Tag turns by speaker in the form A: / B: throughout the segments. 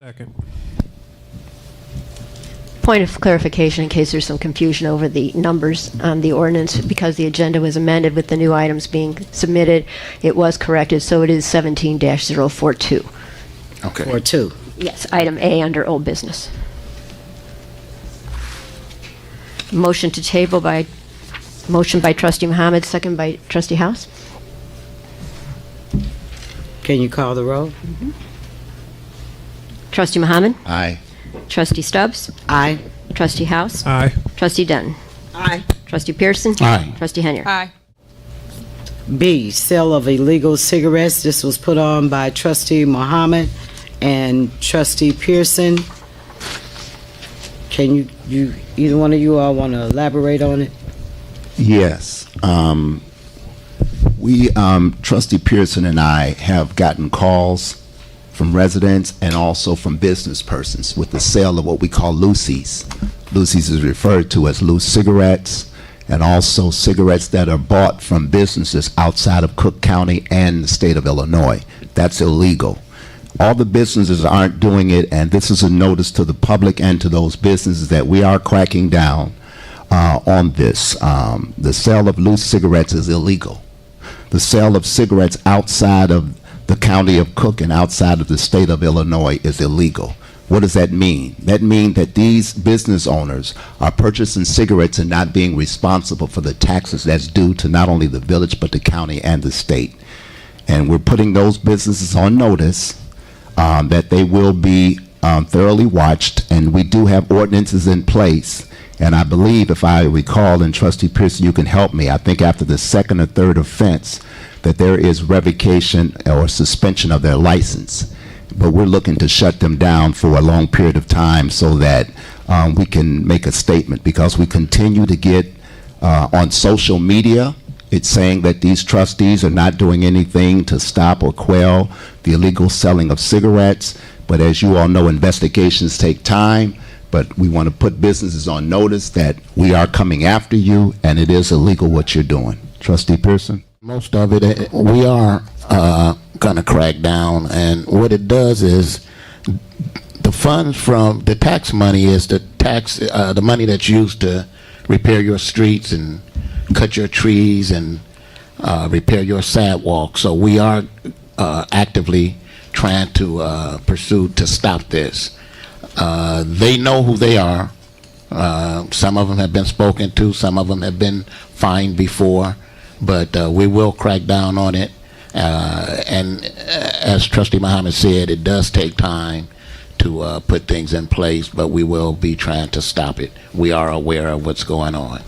A: Second.
B: Point of clarification in case there's some confusion over the numbers on the ordinance, because the agenda was amended with the new items being submitted, it was corrected, so it is 17-042.
C: Okay.
D: Or two.
B: Yes, item A under old business. Motion to table by trustee Muhammad, second by trustee House.
D: Can you call the roll?
B: Trustee Muhammad,
C: Aye.
B: trustee Stubbs,
D: Aye.
B: trustee House,
A: Aye.
B: trustee Dunn,
D: Aye.
B: trustee Pearson,
C: Aye.
B: trustee Henyer.
E: Aye.
D: B, sale of illegal cigarettes. This was put on by trustee Muhammad and trustee Pearson. Can you either one of you all want to elaborate on it?
C: Yes. Trustee Pearson and I have gotten calls from residents and also from business persons with the sale of what we call loosies. Loosies is referred to as loose cigarettes, and also cigarettes that are bought from businesses outside of Crook County and the state of Illinois. That's illegal. All the businesses aren't doing it, and this is a notice to the public and to those businesses that we are cracking down on this. The sale of loose cigarettes is illegal. The sale of cigarettes outside of the county of Cook and outside of the state of Illinois is illegal. What does that mean? That means that these business owners are purchasing cigarettes and not being responsible for the taxes that's due to not only the village but the county and the state. And we're putting those businesses on notice that they will be thoroughly watched, and we do have ordinances in place. And I believe, if I recall, and Trustee Pearson, you can help me, I think after the second or third offense that there is revocation or suspension of their license. But we're looking to shut them down for a long period of time so that we can make a statement, because we continue to get on social media, it's saying that these trustees are not doing anything to stop or quell the illegal selling of cigarettes. But as you all know, investigations take time. But we want to put businesses on notice that we are coming after you, and it is illegal what you're doing. Trustee Pearson?
F: Most of it, we are going to crack down, and what it does is the funds from the tax money is the money that's used to repair your streets and cut your trees and repair your sidewalk. So we are actively trying to pursue to stop this. They know who they are. Some of them have been spoken to, some of them have been fined before, but we will crack down on it. And as Trustee Muhammad said, it does take time to put things in place, but we will be trying to stop it. We are aware of what's going on.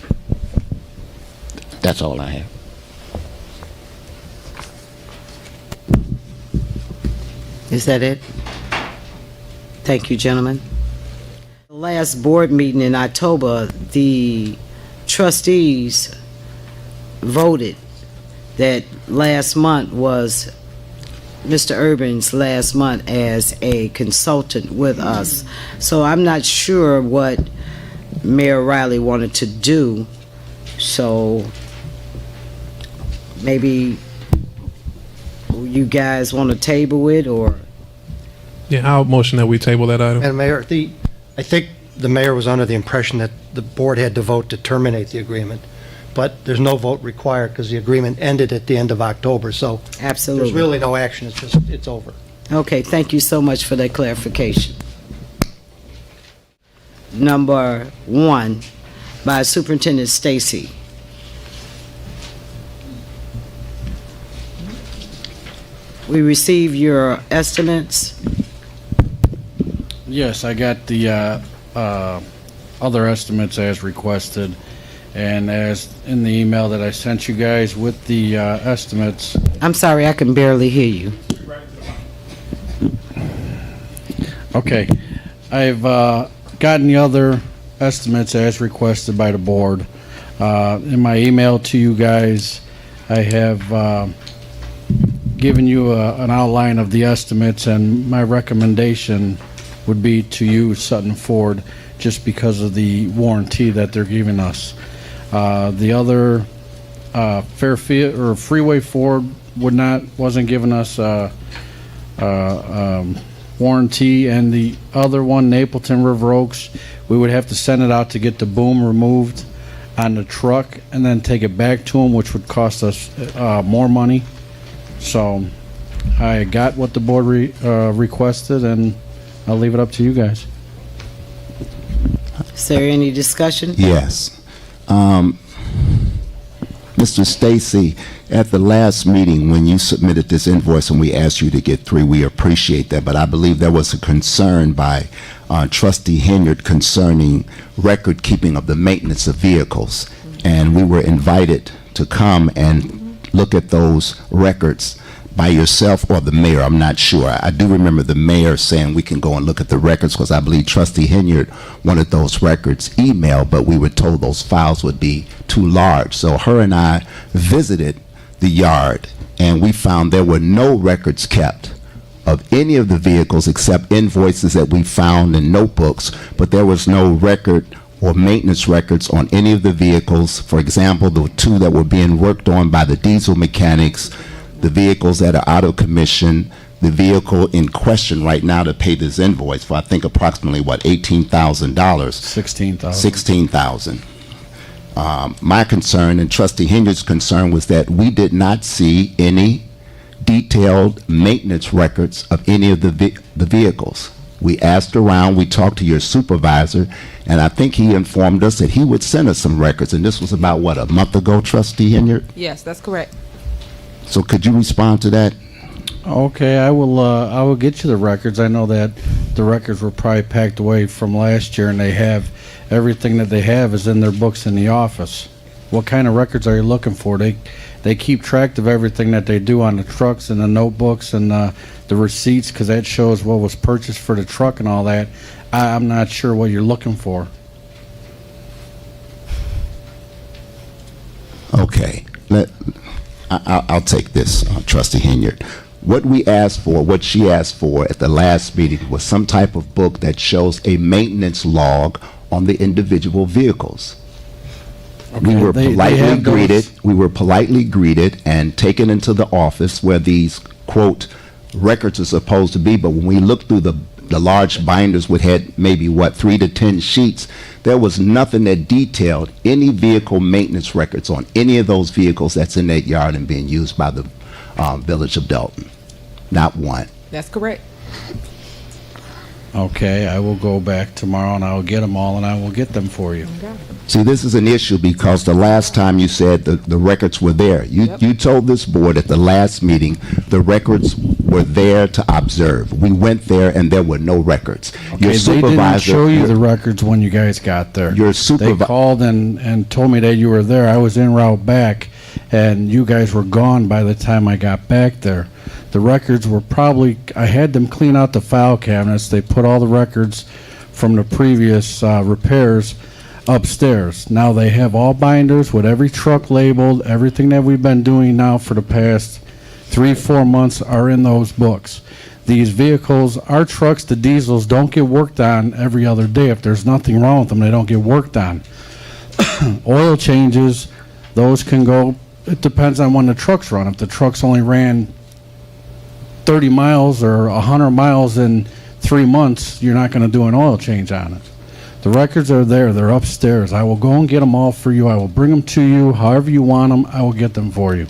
F: That's all I have.
D: Is that it? Thank you, gentlemen. The last board meeting in October, the trustees voted that last month was Mr. Urban's last month as a consultant with us. So I'm not sure what Mayor Riley wanted to do. So maybe you guys want to table it, or?
A: Yeah, I'll motion that we table that item.
G: Madam Mayor, I think the mayor was under the impression that the board had to vote to terminate the agreement, but there's no vote required because the agreement ended at the end of October, so
D: Absolutely.
G: there's really no action, it's over.
D: Okay, thank you so much for that clarification. Number 1 by Superintendent Stacy. We receive your estimates.
H: Yes, I got the other estimates as requested, and as in the email that I sent you guys with the estimates.
D: I'm sorry, I can barely hear you.
H: Okay, I've gotten the other estimates as requested by the board. In my email to you guys, I have given you an outline of the estimates, and my recommendation would be to use Sutton Ford just because of the warranty that they're giving us. The other Fairfield or Freeway Ford wasn't giving us warranty, and the other one, Napleton River Oaks, we would have to send it out to get the boom removed on the truck and then take it back to them, which would cost us more money. So I got what the board requested, and I'll leave it up to you guys.
D: Is there any discussion?
C: Yes. Mr. Stacy, at the last meeting, when you submitted this invoice and we asked you to get 3, we appreciate that, but I believe there was a concern by Trustee Henyard concerning record keeping of the maintenance of vehicles. And we were invited to come and look at those records by yourself or the mayor. I'm not sure. I do remember the mayor saying we can go and look at the records because I believe Trustee Henyard wanted those records emailed, but we were told those files would be too large. So her and I visited the yard, and we found there were no records kept of any of the vehicles except invoices that we found in notebooks, but there was no record or maintenance records on any of the vehicles. For example, the 2 that were being worked on by the diesel mechanics, the vehicles that are out of commission, the vehicle in question right now to pay this invoice for, I think, approximately, what, $18,000?
H: $16,000.
C: $16,000. My concern and Trustee Henyard's concern was that we did not see any detailed maintenance records of any of the vehicles. We asked around, we talked to your supervisor, and I think he informed us that he would send us some records, and this was about, what, a month ago, Trustee Henyard?
E: Yes, that's correct.
C: So could you respond to that?
H: Okay, I will get you the records. I know that the records were probably packed away from last year, and they have everything that they have is in their books in the office. What kind of records are you looking for? They keep track of everything that they do on the trucks and the notebooks and the receipts, because that shows what was purchased for the truck and all that. I'm not sure what you're looking for.
C: Okay. I'll take this, Trustee Henyard. What we asked for, what she asked for at the last meeting was some type of book that shows a maintenance log on the individual vehicles. We were politely greeted. We were politely greeted and taken into the office where these, quote, records are supposed to be. But when we looked through the large binders which had maybe, what, 3 to 10 sheets, there was nothing that detailed any vehicle maintenance records on any of those vehicles that's in that yard and being used by the village of Dolton. Not one.
E: That's correct.
H: Okay, I will go back tomorrow and I will get them all and I will get them for you.
E: Okay.
C: See, this is an issue because the last time you said the records were there. You told this board at the last meeting the records were there to observe. We went there and there were no records.
H: Okay, they didn't show you the records when you guys got there.
C: Your
H: They
C: supervisor.
H: called and told me that you were there. I was en route back and you guys were gone by the time I got back there. The records were probably, I had them clean out the file cabinets. They put all the records from the previous repairs upstairs. Now they have all binders with every truck labeled. Everything that we've been doing now for the past 3-4 months are in those books. These vehicles, our trucks, the diesels, don't get worked on every other day. If there's nothing wrong with them, they don't get worked on. Oil changes, those can go, it depends on when the trucks run. If the trucks only ran 30 miles or 100 miles in 3 months, you're not going to do an oil change on it. The records are there. They're upstairs. I will go and get them all for you. I will bring them to you. However you want them, I will get them for you.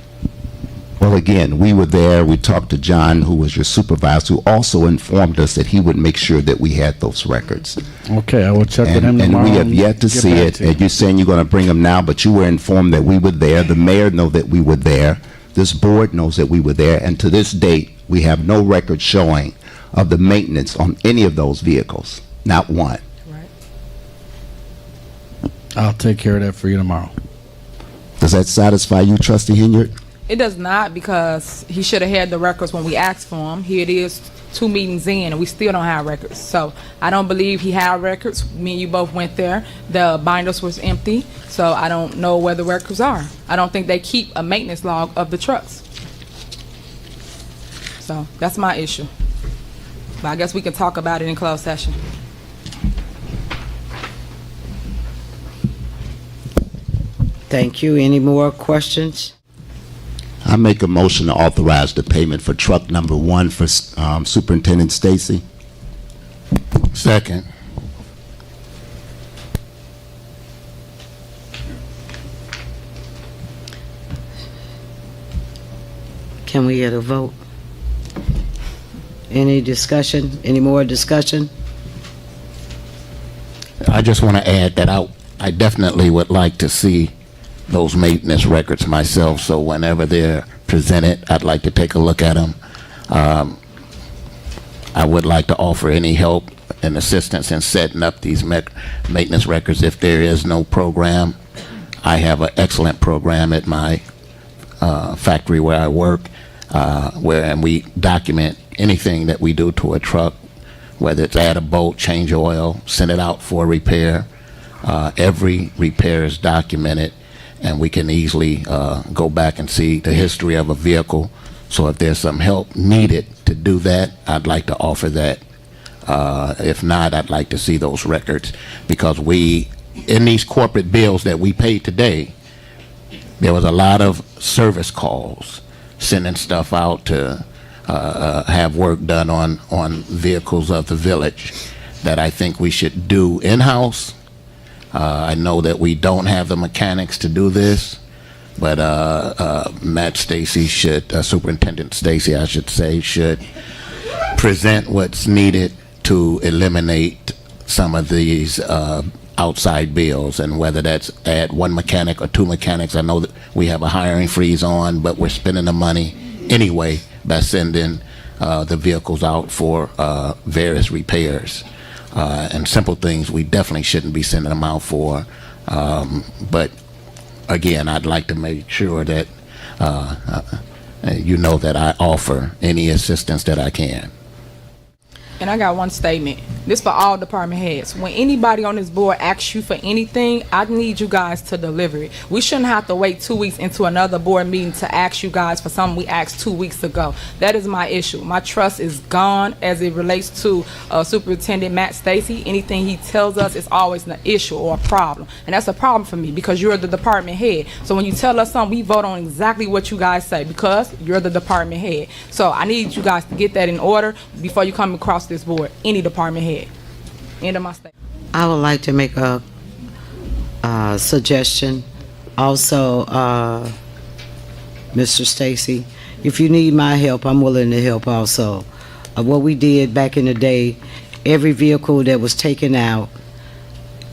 C: Well, again, we were there. We talked to John, who was your supervisor, who also informed us that he would make sure that we had those records.
H: Okay, I will check with him
C: And
H: tomorrow.
C: we have yet to
H: get
C: see
H: back
C: it.
H: to you.
C: And you're saying you're going to bring them now, but you were informed that we were there. The mayor knows that we were there. This board knows that we were there. And to this date, we have no record showing of the maintenance on any of those vehicles. Not one.
E: Right.
H: I'll take care of that for you tomorrow.
C: Does that satisfy you, Trustee Henyard?
E: It does not, because he should have had the records when we asked for them. Here it is, 2 meetings in, and we still don't have records. So I don't believe he had records. Me and you both went there. The binders was empty, so I don't know where the records are. I don't think they keep a maintenance log of the trucks. So that's my issue. But I guess we can talk about it in closed session.
D: Thank you. Any more questions?
C: I make a motion to authorize the payment for truck number 1 for Superintendent Stacy.
F: Second.
D: Can we get a vote? Any discussion? Any more discussion?
F: I just want to add that I definitely would like to see those maintenance records myself, so whenever they're presented, I'd like to take a look at them. I would like to offer any help and assistance in setting up these maintenance records if there is no program. I have an excellent program at my factory where I work, and we document anything that we do to a truck, whether it's add a bolt, change oil, send it out for repair. Every repair is documented, and we can easily go back and see the history of a vehicle. So if there's some help needed to do that, I'd like to offer that. If not, I'd like to see those records, because in these corporate bills that we pay today, there was a lot of service calls, sending stuff out to have work done on vehicles of the village that I think we should do in-house. I know that we don't have the mechanics to do this, but Matt Stacy Superintendent Stacy, I should say, should present what's needed to eliminate some of these outside bills, and whether that's add one mechanic or two mechanics. I know that we have a hiring freeze on, but we're spending the money anyway by sending the vehicles out for various repairs. And simple things we definitely shouldn't be sending them out for. But again, I'd like to make sure that you know that I offer any assistance that I can.
E: And I got one statement. This for all department heads. When anybody on this board asks you for anything, I need you guys to deliver it. We shouldn't have to wait 2 weeks into another board meeting to ask you guys for something we asked 2 weeks ago. That is my issue. My trust is gone as it relates to Superintendent Matt Stacy. Anything he tells us is always an issue or a problem. And that's a problem for me, because you're the department head. So when you tell us something, we vote on exactly what you guys say, because you're the department head. So I need you guys to get that in order before you come across this board, any department head. End of my statement.
D: I would like to make a suggestion. Also, Mr. Stacy, if you need my help, I'm willing to help also. What we did back in the day, every vehicle that was taken out,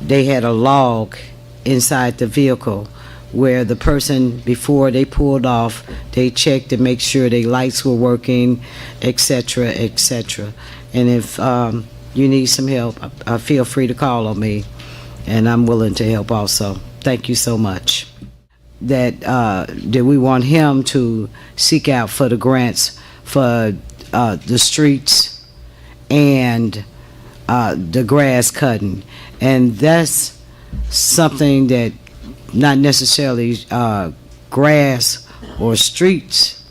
D: they had a log inside the vehicle where the person, before they pulled off, they checked to make sure their lights were working, etc., etc. And if you need some help, feel free to call on me, and I'm willing to help also. Thank you so much. That we want him to seek out for the grants for the streets and the grass cutting. And that's something that not necessarily grass or streets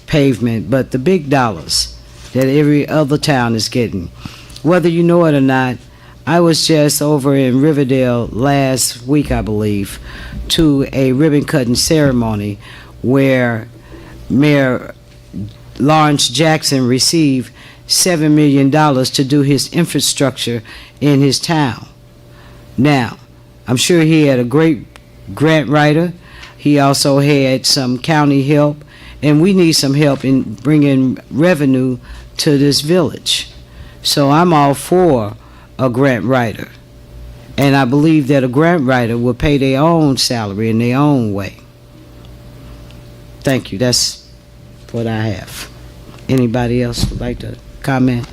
D: pavement, but the big dollars that every other town is getting. Whether you know it or not, I was just over in Riverdale last week, I believe, to a ribbon cutting ceremony where Mayor Lawrence Jackson received $7 million to do his infrastructure in his town. Now, I'm sure he had a great grant writer. He also had some county help, and we need some help in bringing revenue to this village. So I'm all for a grant writer, and I believe that a grant writer will pay their own salary in their own way. Thank you. That's what I have. Anybody else would like to comment?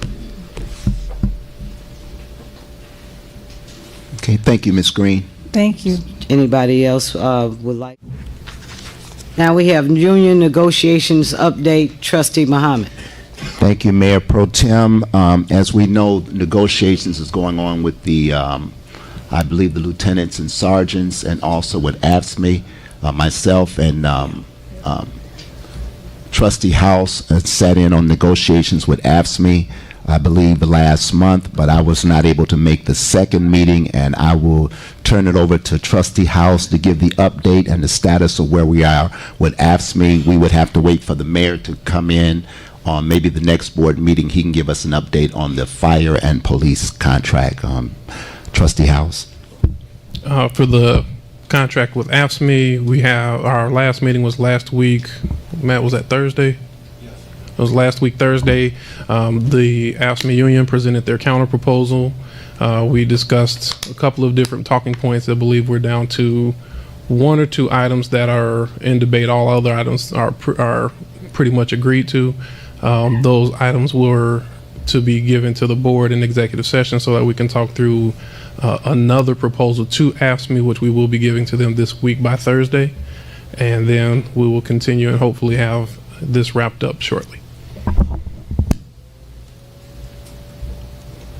C: Okay, thank you, Ms. Green.
I: Thank you.
D: Anybody else would like? Now we have union negotiations update. Trustee Muhammad.
C: Thank you, Mayor Pro-Tem. As we know, negotiations is going on with the, I believe, the lieutenants and sergeants, and also with AFSCME. Myself and Trustee House sat in on negotiations with AFSCME, I believe, last month, but I was not able to make the second meeting, and I will turn it over to Trustee House to give the update and the status of where we are with AFSCME. We would have to wait for the mayor to come in on maybe the next board meeting, he can give us an update on the fire and police contract. Trustee House?
A: For the contract with AFSCME, we have, our last meeting was last week. Matt, was that Thursday? It was last week, Thursday. The AFSCME union presented their counter proposal. We discussed a couple of different talking points. I believe we're down to 1 or 2 items that are in debate. All other items are pretty much agreed to. Those items were to be given to the board in executive session so that we can talk through another proposal to AFSCME, which we will be giving to them this week by Thursday. And then we will continue and hopefully have this wrapped up shortly.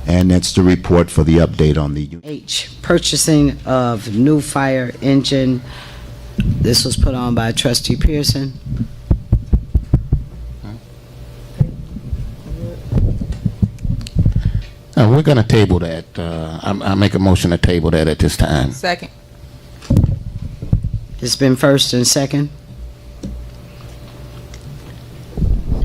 C: And that's the report for the update on the
D: H, purchasing of new fire engine. This was put on by Trustee Pearson.
F: We're going to table that. I make a motion to table that at this time.
E: Second.
D: It's been first and second.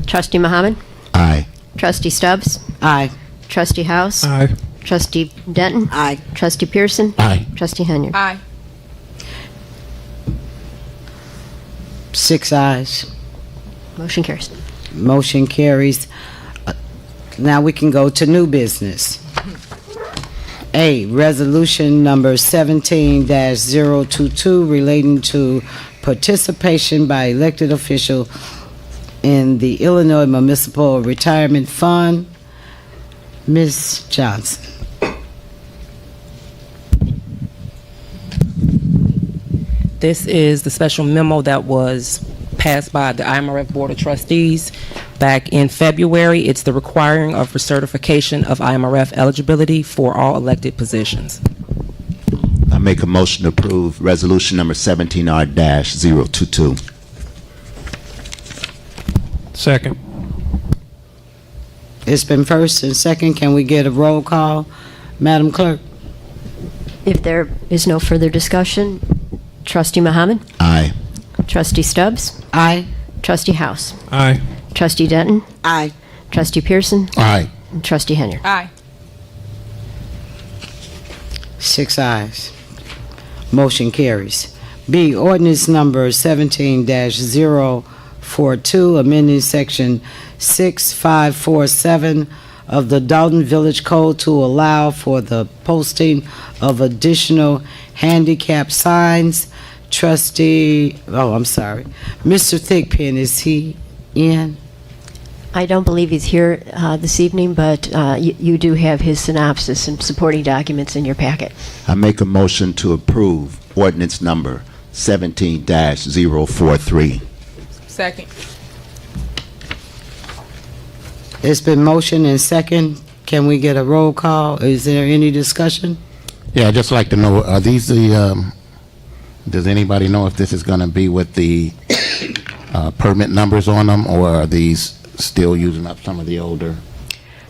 B: Trustee Muhammad?
C: Aye.
B: Trustee Stubbs?
D: Aye.
B: Trustee House?
A: Aye.
B: Trustee Denton?
D: Aye.
B: Trustee Pearson?
F: Aye.
B: Trustee Henyard?
E: Aye.
D: 6 ayes.
B: Motion carries.
D: Motion carries. Now we can go to new business. A, resolution number 17-022 relating to participation by elected official in the Illinois Municipal Retirement Fund. Ms. Johnson.
I: This is the special memo that was passed by the IMRF Board of Trustees back in February. It's the requiring of recertification of IMRF eligibility for all elected positions.
C: I make a motion to approve resolution number 17R-022.
A: Second.
D: It's been first and second. Can we get a roll call? Madam Clerk?
B: If there is no further discussion, Trustee Muhammad?
C: Aye.
B: Trustee Stubbs?
D: Aye.
B: Trustee House?
A: Aye.
B: Trustee Denton?
D: Aye.
B: Trustee Pearson?
F: Aye.
B: And Trustee Henyard?
E: Aye.
D: 6 ayes. Motion carries. B, ordinance number 17-042, amending section 6547 of the Dolton Village Code to allow for the posting of additional handicap signs. Trustee, Mr. Thigpen, is he in?
B: I don't believe he's here this evening, but you do have his synopsis and supporting documents in your packet.
C: I make a motion to approve ordinance number 17-043.
E: Second.
D: It's been motion and second. Can we get a roll call? Is there any discussion?
F: Yeah, I'd just like to know, are these the, does anybody know if this is going to be with the permit numbers on them, or are these still using up some of the older?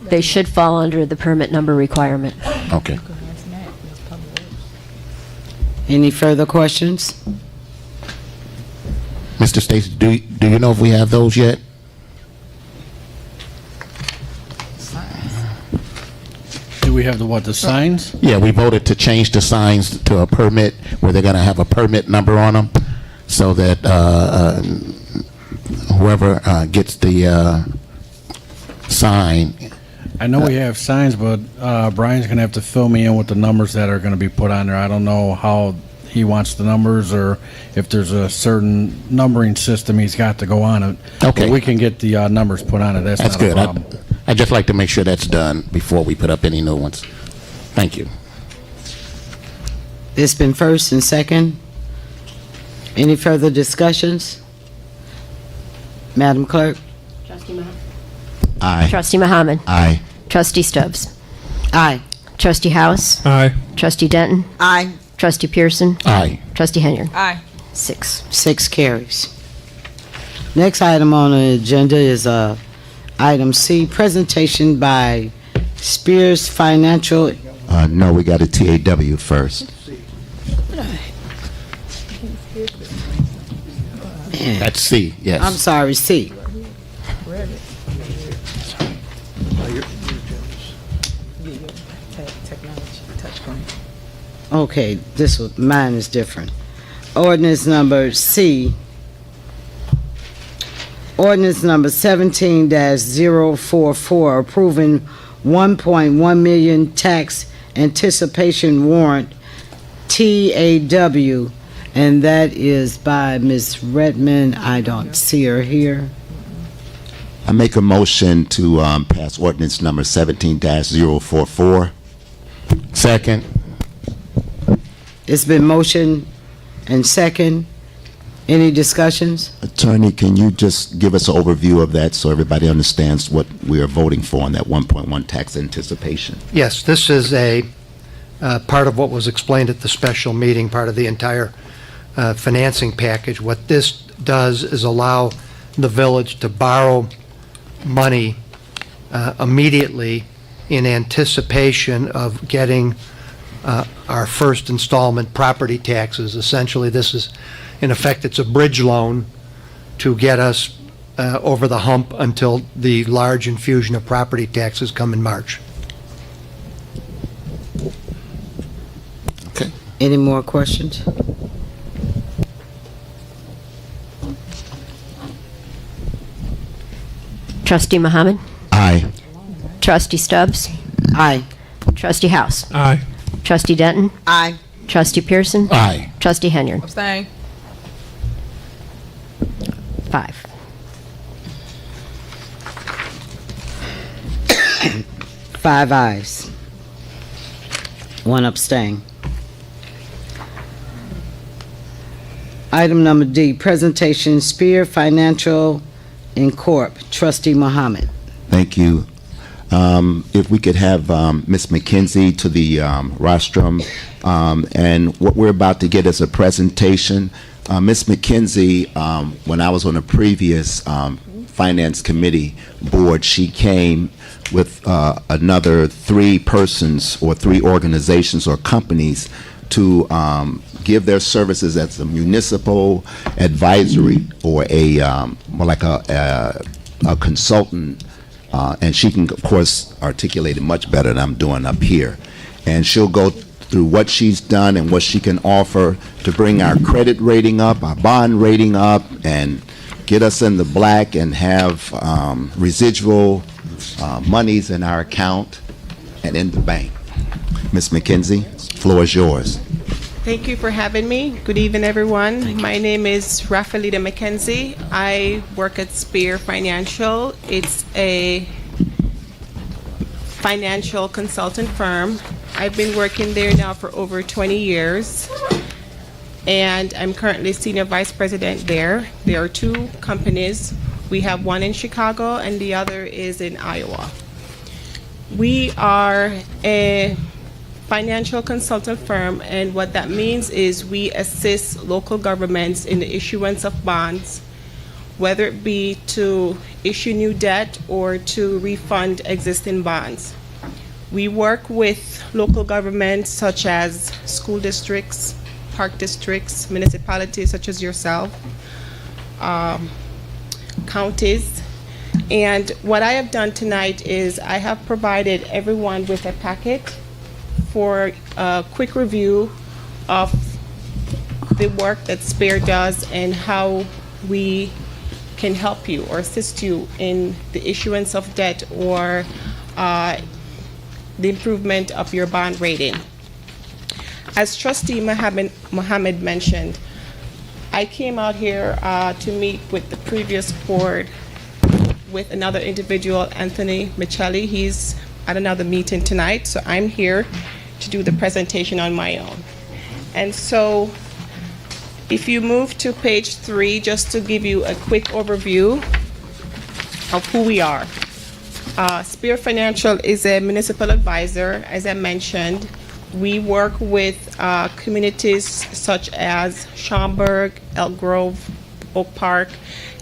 B: They should fall under the permit number requirement.
F: Okay.
D: Any further questions?
F: Mr. Stacy, do you know if we have those yet?
H: Do we have the signs?
F: Yeah, we voted to change the signs to a permit, where they're going to have a permit number on them, so that whoever gets the sign.
H: I know we have signs, but Brian's going to have to fill me in with the numbers that are going to be put on there. I don't know how he wants the numbers, or if there's a certain numbering system he's got to go on it.
F: Okay.
H: But we can get the numbers put on it. That's
F: That's
H: not
F: good.
H: a problem.
F: I'd just like to make sure that's done before we put up any new ones. Thank you.
D: It's been first and second. Any further discussions? Madam Clerk?
B: Trustee Muhammad?
C: Aye.
B: Trustee Muhammad?
C: Aye.
B: Trustee Stubbs?
D: Aye.
B: Trustee House?
A: Aye.
B: Trustee Denton?
D: Aye.
B: Trustee Pearson?
F: Aye.
B: Trustee Henyard?
E: Aye.
B: 6.
D: 6 carries. Next item on the agenda is item C, presentation by Spears Financial.
C: No, we got a TAW first.
D: Man,
F: That's C, yes.
D: I'm sorry, C.
E: Technology, touchscreen.
D: Okay, mine is different. Ordinance number C. Ordinance number 17-044, approving 1.1 million tax anticipation warrant, TAW, and that is by Ms. Redmond. I don't see her here.
C: I make a motion to pass ordinance number 17-044.
F: Second.
D: It's been motion and second. Any discussions?
C: Attorney, can you just give us an overview of that so everybody understands what we are voting for on that 1.1 tax anticipation?
G: Yes, this is a part of what was explained at the special meeting, part of the entire financing package. What this does is allow the village to borrow money immediately in anticipation of getting our first installment property taxes. Essentially, this is, in effect, it's a bridge loan to get us over the hump until the large infusion of property taxes come in March.
C: Okay.
D: Any more questions?
B: Trustee Mohammed?
C: Aye.
B: Trustee Stubbs?
D: Aye.
B: Trustee House?
A: Aye.
B: Trustee Denton?
D: Aye.
B: Trustee Pearson?
F: Aye.
B: Trustee Henyard?
E: Abstain.
B: 5.
D: Five ayes. One abstain. Item number D, presentation Spear Financial Incorp. Trustee Mohammed.
C: Thank you. If we could have Ms. McKenzie to the rostrum, and what we're about to get is a presentation. Ms. McKenzie, when I was on a previous Finance Committee board, she came with another 3 persons or 3 organizations or companies to give their services as a municipal advisory or a more like a consultant. And she can, of course, articulate it much better than I'm doing up here. And she'll go through what she's done and what she can offer to bring our credit rating up, our bond rating up, and get us in the black and have residual monies in our account and in the bank. Ms. McKenzie, floor is yours.
J: Thank you for having me. Good evening, everyone. My name is Rafaelita McKenzie. I work at Spear Financial. It's a financial consultant firm. I've been working there now for over 20 years, and I'm currently senior vice president there. There are 2 companies. We have one in Chicago, and the other is in Iowa. We are a financial consultant firm, and what that means is we assist local governments in the issuance of bonds, whether it be to issue new debt or to refund existing bonds. We work with local governments such as school districts, park districts, municipalities such as yourself, counties. And what I have done tonight is I have provided everyone with a packet for a quick review of the work that Spear does and how we can help you or assist you in the issuance of debt or the improvement of your bond rating. As Trustee Mohammed mentioned, I came out here to meet with the previous board with another individual, Anthony Michelli. He's at another meeting tonight, so I'm here to do the presentation on my own. And so if you move to page 3, just to give you a quick overview of who we are. Spear Financial is a municipal advisor. As I mentioned, we work with communities such as Schaumburg, Elk Grove, Oak Park,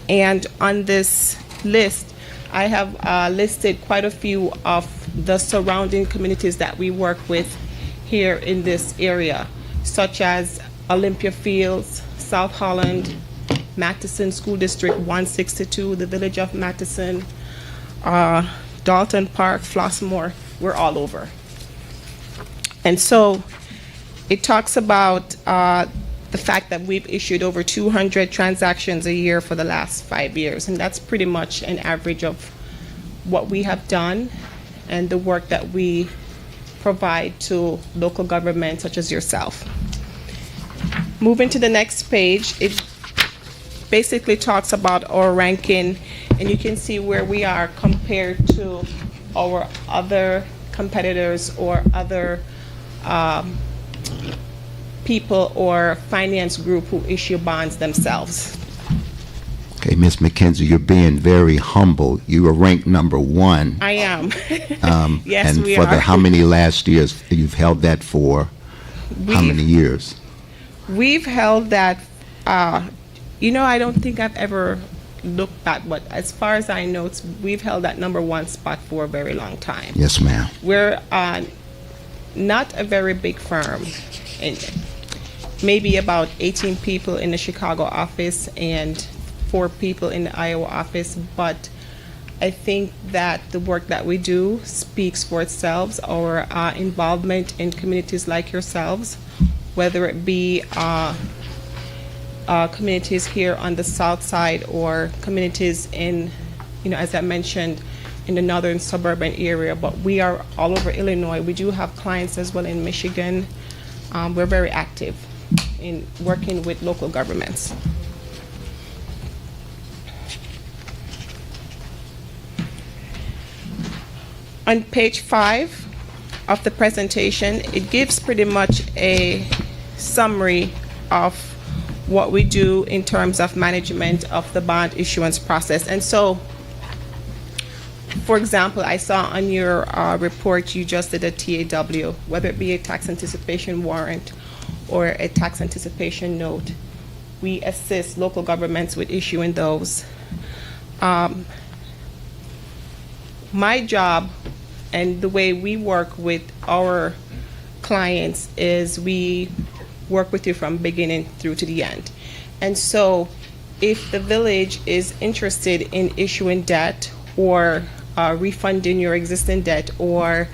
J: and on this list, I have listed quite a few of the surrounding communities that we work with here in this area, such as Olympia Fields, South Holland, Matteson School District 162, the Village of Matteson, Dolton Park, Flossmoor, we're all over. And so it talks about the fact that we've issued over 200 transactions a year for the last 5 years, and that's pretty much an average of what we have done and the work that we provide to local governments such as yourself. Moving to the next page, it basically talks about our ranking, and you can see where we are compared to our other competitors or other people or finance group who issue bonds themselves.
C: Okay, Ms. McKenzie, you're being very humble. You were ranked number 1.
J: I am. Yes,
C: and
J: we
C: for
J: are.
C: how many last years? You've held that for how many years?
J: We've held that, I don't think I've ever looked back, but as far as I know, we've held that number 1 spot for a very long time.
C: Yes, ma'am.
J: We're not a very big firm, and maybe about 18 people in the Chicago office and 4 people in the Iowa office, but I think that the work that we do speaks for itself. Our involvement in communities like yourselves, whether it be communities here on the south side or communities in, as I mentioned, in the northern suburban area, but we are all over Illinois. We do have clients as well in Michigan. We're very active in working with local governments. On page 5 of the presentation, it gives pretty much a summary of what we do in terms of management of the bond issuance process. And so, for example, I saw on your report you just did a TAW, whether it be a tax anticipation warrant or a tax anticipation note. We assist local governments with issuing those. My job and the way we work with our clients is we work with you from beginning through to the end. And so if the village is interested in issuing debt or refunding your existing debt or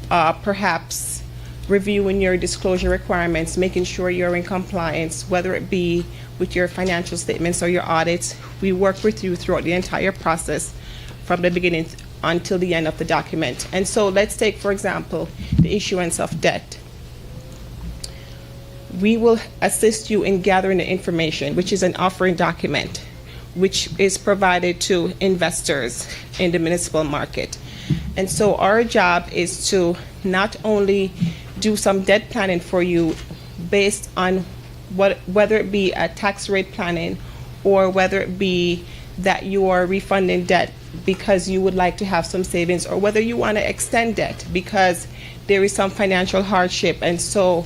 J: perhaps reviewing your disclosure requirements, making sure you're in compliance, whether it be with your financial statements or your audits, we work with you throughout the entire process from the beginning until the end of the document. And so let's take, for example, the issuance of debt. We will assist you in gathering the information, which is an offering document, which is provided to investors in the municipal market. And so our job is to not only do some debt planning for you based on whether it be a tax rate planning or whether it be that you are refunding debt because you would like to have some savings, or whether you want to extend debt because there is some financial hardship. And so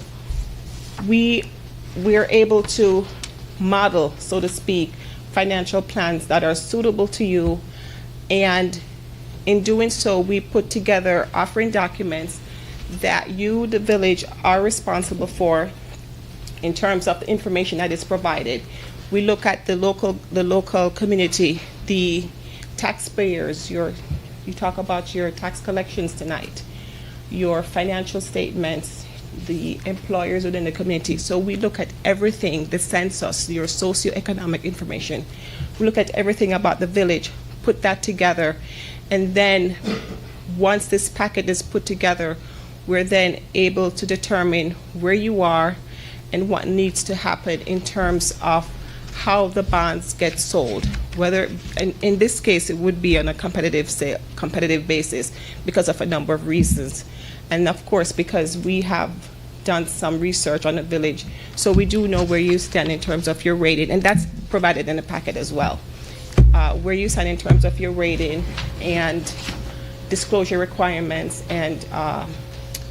J: we're able to model, so to speak, financial plans that are suitable to you. And in doing so, we put together offering documents that you, the village, are responsible for in terms of the information that is provided. We look at the local community, the taxpayers. You talk about your tax collections tonight, your financial statements, the employers within the community. So we look at everything, the census, your socioeconomic information. We look at everything about the village, put that together, and then once this packet is put together, we're then able to determine where you are and what needs to happen in terms of how the bonds get sold. Whether, in this case, it would be on a competitive basis because of a number of reasons. And of course, because we have done some research on the village, so we do know where you stand in terms of your rating, and that's provided in the packet as well. Where you stand in terms of your rating and disclosure requirements and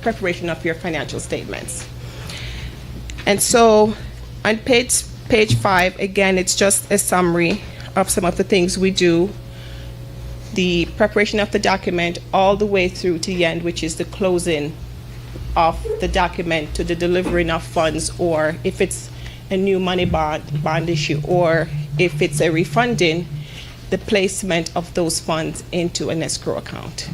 J: preparation of your financial statements. And so on page 5, again, it's just a summary of some of the things we do. The preparation of the document all the way through to the end, which is the closing of the document to the delivering of funds, or if it's a new money bond issue, or if it's a refunding, the placement of those funds into an escrow account.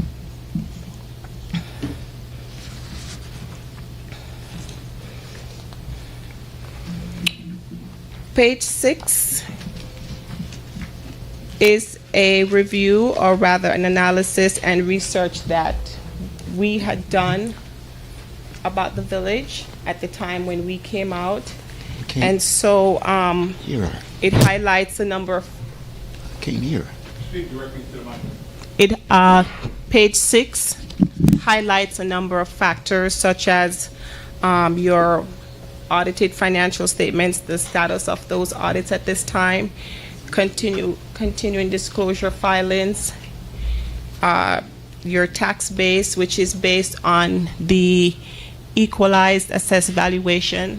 J: Page 6 is a review, or rather an analysis and research that we had done about the village at the time when we came out.
F: Can't
J: And so
F: hear.
J: it highlights a number of
F: Can't hear.
J: Page 6 highlights a number of factors such as your audited financial statements, the status of those audits at this time, continuing disclosure filings, your tax base, which is based on the equalized assessed valuation.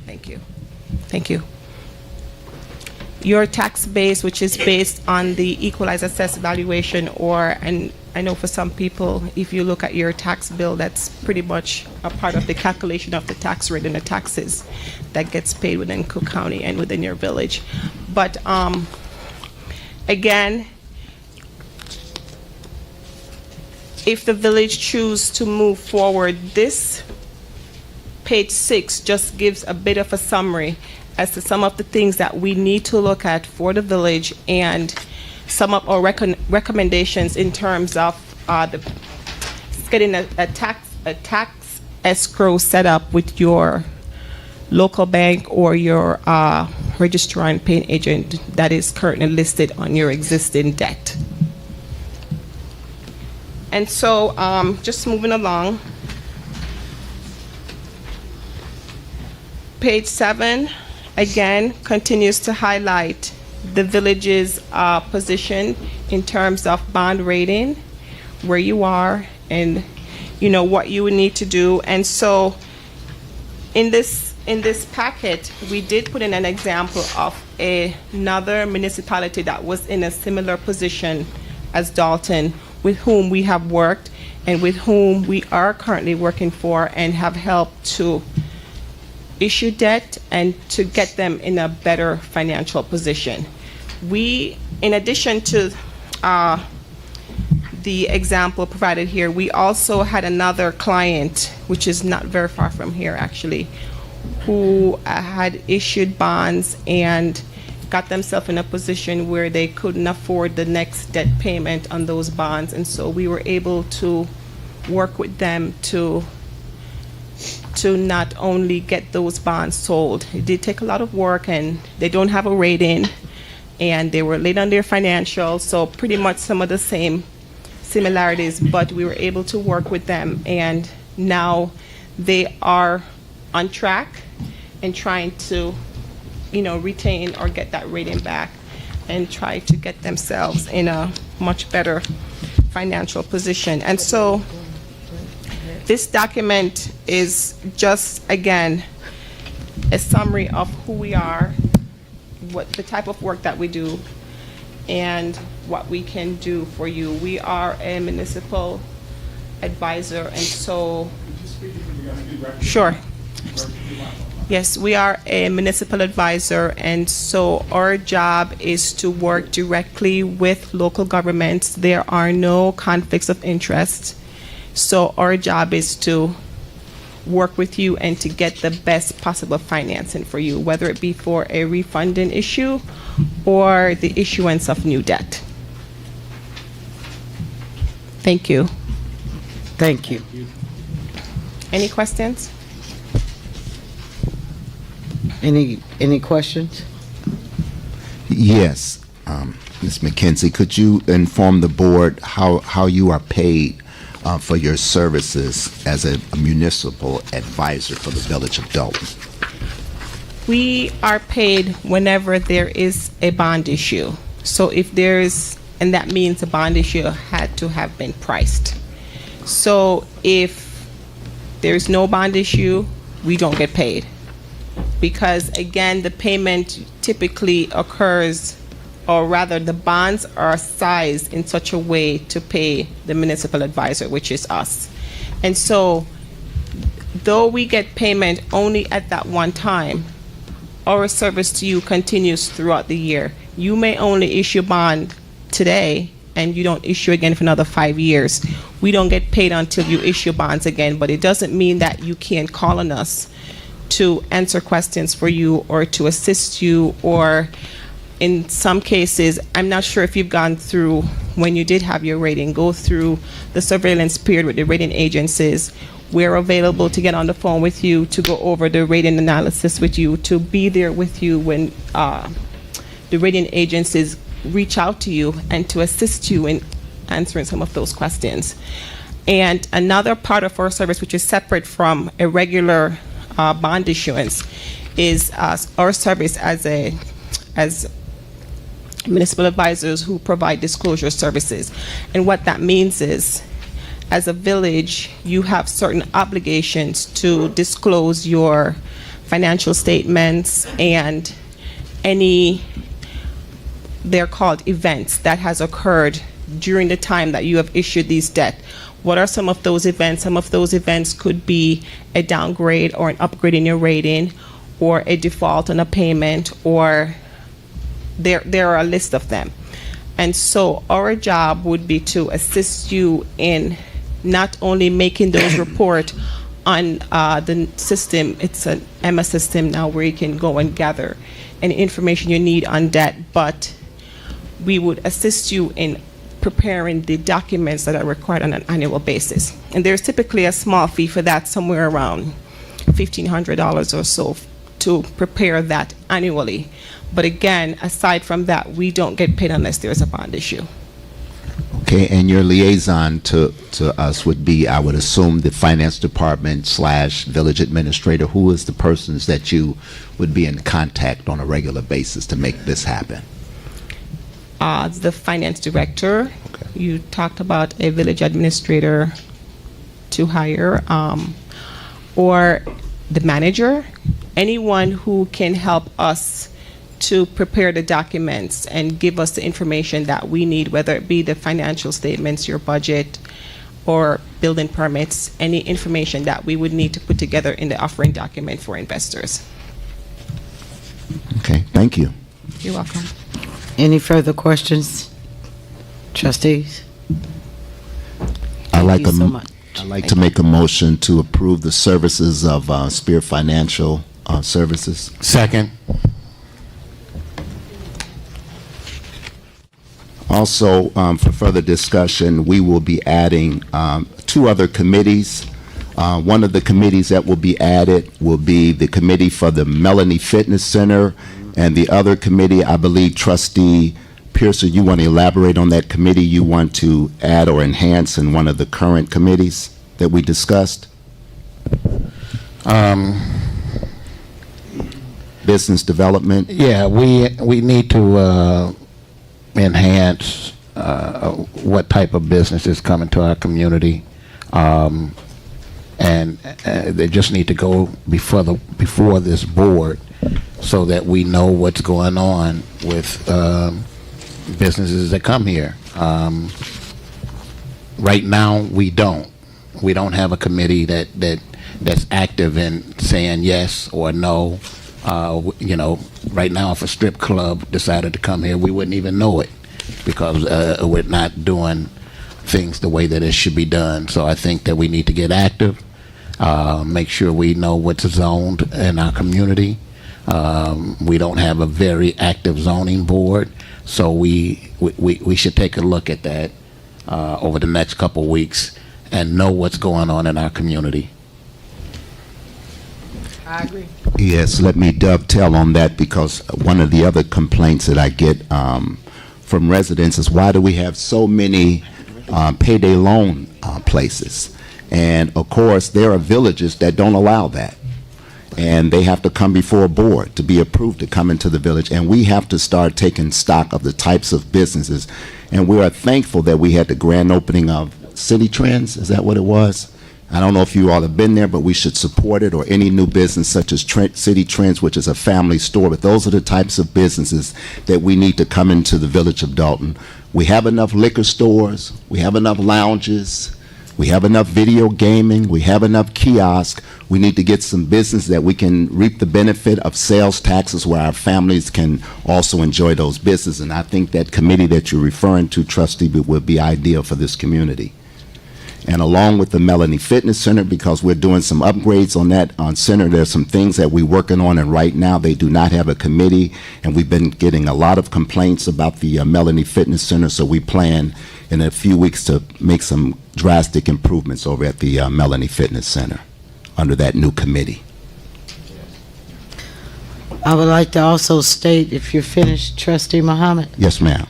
J: Thank you. Your tax base, which is based on the equalized assessed valuation, and I know for some people, if you look at your tax bill, that's pretty much a part of the calculation of the tax rate and the taxes that gets paid within Cook County and within your village. But again, if the village choose to move forward, this page 6 just gives a bit of a summary as to some of the things that we need to look at for the village and some of our recommendations in terms of getting a tax escrow set up with your local bank or your registrar and paying agent that is currently listed on your existing debt. And so just moving along, page 7 again continues to highlight the village's position in terms of bond rating, where you are, and what you would need to do. And so in this packet, we did put in an example of another municipality that was in a similar position as Dolton, with whom we have worked and with whom we are currently working for and have helped to issue debt and to get them in a better financial position. We, in addition to the example provided here, we also had another client, which is not very far from here actually, who had issued bonds and got themselves in a position where they couldn't afford the next debt payment on those bonds. And so we were able to work with them to not only get those bonds sold. It did take a lot of work, and they don't have a rating, and they were late on their financials, so pretty much some of the same similarities, but we were able to work with them, and now they are on track and trying to retain or get that rating back and try to get themselves in a much better financial position. And so this document is just, again, a summary of who we are, what the type of work that we do, and what we can do for you. We are a municipal advisor, and so, sure. Yes, we are a municipal advisor, and so our job is to work directly with local governments. There are no conflicts of interest. So our job is to work with you and to get the best possible financing for you, whether it be for a refunding issue or the issuance of new debt. Thank you.
D: Thank you.
J: Any questions?
D: Any questions?
C: Yes. Ms. McKenzie, could you inform the board how you are paid for your services as a municipal advisor for the village of Dolton?
J: We are paid whenever there is a bond issue. So if there's, and that means a bond issue had to have been priced. So if there's no bond issue, we don't get paid. Because again, the payment typically occurs, or rather the bonds are sized in such a way to pay the municipal advisor, which is us. And so though we get payment only at that one time, our service to you continues throughout the year. You may only issue bond today and you don't issue again for another 5 years. We don't get paid until you issue bonds again, but it doesn't mean that you can't call on us to answer questions for you or to assist you, or in some cases, I'm not sure if you've gone through, when you did have your rating, go through the surveillance period with the rating agencies. We're available to get on the phone with you, to go over the rating analysis with you, to be there with you when the rating agencies reach out to you, and to assist you in answering some of those questions. And another part of our service, which is separate from a regular bond issuance, is our service as municipal advisors who provide disclosure services. And what that means is, as a village, you have certain obligations to disclose your financial statements and any, they're called events, that has occurred during the time that you have issued these debt. What are some of those events? Some of those events could be a downgrade or an upgrade in your rating, or a default on a payment, or there are a list of them. And so our job would be to assist you in not only making those report on the system, it's an EMA system now where you can go and gather any information you need on debt, but we would assist you in preparing the documents that are required on an annual basis. And there's typically a small fee for that, somewhere around $1,500 or so, to prepare that annually. But again, aside from that, we don't get paid unless there's a bond issue.
C: Okay, and your liaison to us would be, I would assume, the finance department / village administrator. Who is the persons that you would be in contact on a regular basis to make this happen?
J: The finance director. Okay. You talked about a village administrator to hire, or the manager, anyone who can help us to prepare the documents and give us the information that we need, whether it be the financial statements, your budget, or building permits, any information that we would need to put together in the offering document for investors.
C: Okay, thank you.
J: You're welcome.
D: Any further questions, trustees?
C: I'd like
D: you so much.
C: I'd like to make a motion to approve the services of Spear Financial Services.
F: Second.
C: Also, for further discussion, we will be adding 2 other committees. One of the committees that will be added will be the committee for the Melanie Fitness Center, and the other committee, I believe, Trustee Pearson, you want to elaborate on that committee you want to add or enhance in one of the current committees that we discussed? Business development?
F: Yeah, we need to enhance what type of business is coming to our community, and they just need to go before this board so that we know what's going on with businesses that come here. Right now, we don't have a committee that's active in saying yes or no. Right now, if a strip club decided to come here, we wouldn't even know it, because we're not doing things the way that it should be done. So I think that we need to get active, make sure we know what's zoned in our community. We don't have a very active zoning board, so we should take a look at that over the next couple weeks and know what's going on in our community.
E: I agree.
C: Yes, let me dovetail on that, because one of the other complaints that I get from residents is, why do we have so many payday loan places? And of course, there are villages that don't allow that, and they have to come before a board to be approved to come into the village, and we have to start taking stock of the types of businesses. And we are thankful that we had the grand opening of City Trends. Is that what it was? I don't know if you all have been there, but we should support it, or any new business such as City Trends, which is a family store. But those are the types of businesses that we need to come into the village of Dolton. We have enough liquor stores, we have enough lounges, we have enough video gaming, we have enough kiosks. We need to get some business that we can reap the benefit of sales taxes, where our families can also enjoy those businesses. And I think that committee that you're referring to, Trustee, would be ideal for this community. And along with the Melanie Fitness Center, because we're doing some upgrades on that center, there's some things that we're working on, and right now they do not have a committee, and we've been getting a lot of complaints about the Melanie Fitness Center, so we plan in a few weeks to make some drastic improvements over at the Melanie Fitness Center under that new committee.
D: I would like to also state, if you're finished, Trustee Muhammad,
C: Yes, ma'am.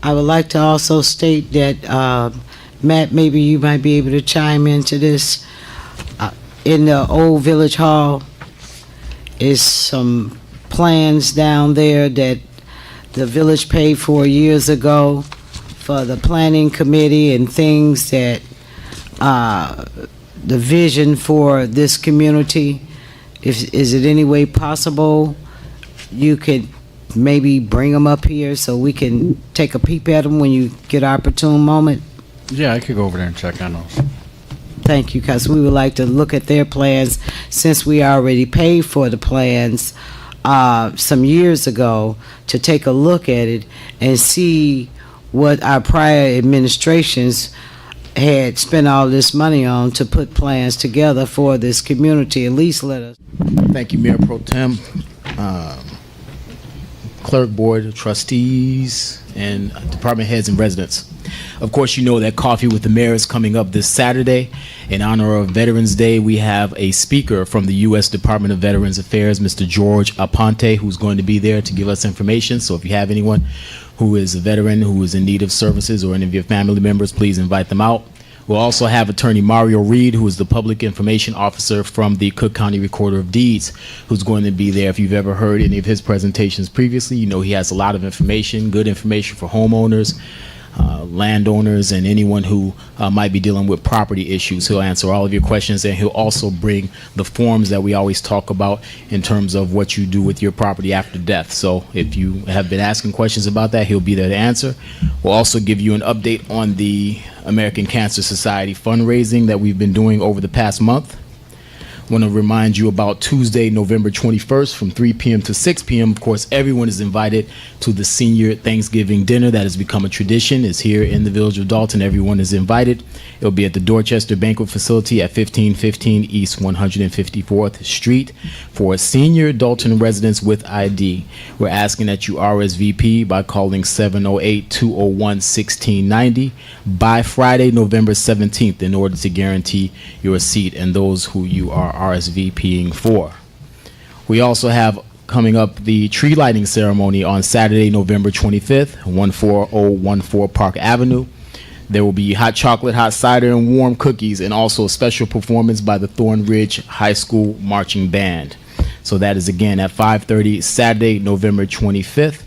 D: I would like to also state that, Matt, maybe you might be able to chime into this. In the old Village Hall is some plans down there that the village paid for years ago for the planning committee and things that, the vision for this community. Is it any way possible you could maybe bring them up here so we can take a peep at them when you get an opportune moment?
H: Yeah, I could go over there and check on those.
D: Thank you, because we would like to look at their plans since we already paid for the plans some years ago, to take a look at it and see what our prior administrations had spent all this money on to put plans together for this community. At least let us.
K: Thank you, Mayor Pro-Temp, Clerk, Board of Trustees, and department heads and residents. Of course, you know that Coffee with the Mayor is coming up this Saturday. In honor of Veterans Day, we have a speaker from the U.S. Department of Veterans Affairs, Mr. George Aponte, who's going to be there to give us information. So if you have anyone who is a veteran who is in need of services, or any of your family members, please invite them out. We'll also have Attorney Mario Reed, who is the Public Information Officer from the Cook County Recorder of Deeds, who's going to be there. If you've ever heard any of his presentations previously, you know he has a lot of information, good information for homeowners, landowners, and anyone who might be dealing with property issues. He'll answer all of your questions, and he'll also bring the forms that we always talk about in terms of what you do with your property after death. So if you have been asking questions about that, he'll be there to answer. We'll also give you an update on the American Cancer Society fundraising that we've been doing over the past month. I want to remind you about Tuesday, November 21st from 3 p.m. to 6 p.m. Of course, everyone is invited to the senior Thanksgiving dinner that has become a tradition. It's here in the village of Dolton. Everyone is invited. It'll be at the Dorchester Banquet Facility at 1515 East 154th Street for senior Dolton residents with ID. We're asking that you RSVP by calling 708-201-1690 by Friday, November 17th, in order to guarantee your seat and those who you are RSVPing for. We also have coming up the tree lighting ceremony on Saturday, November 25th, 14014 Park Avenue. There will be hot chocolate, hot cider, and warm cookies, and also a special performance by the Thornridge High School Marching Band. So that is again at 5:30 Saturday, November 25th.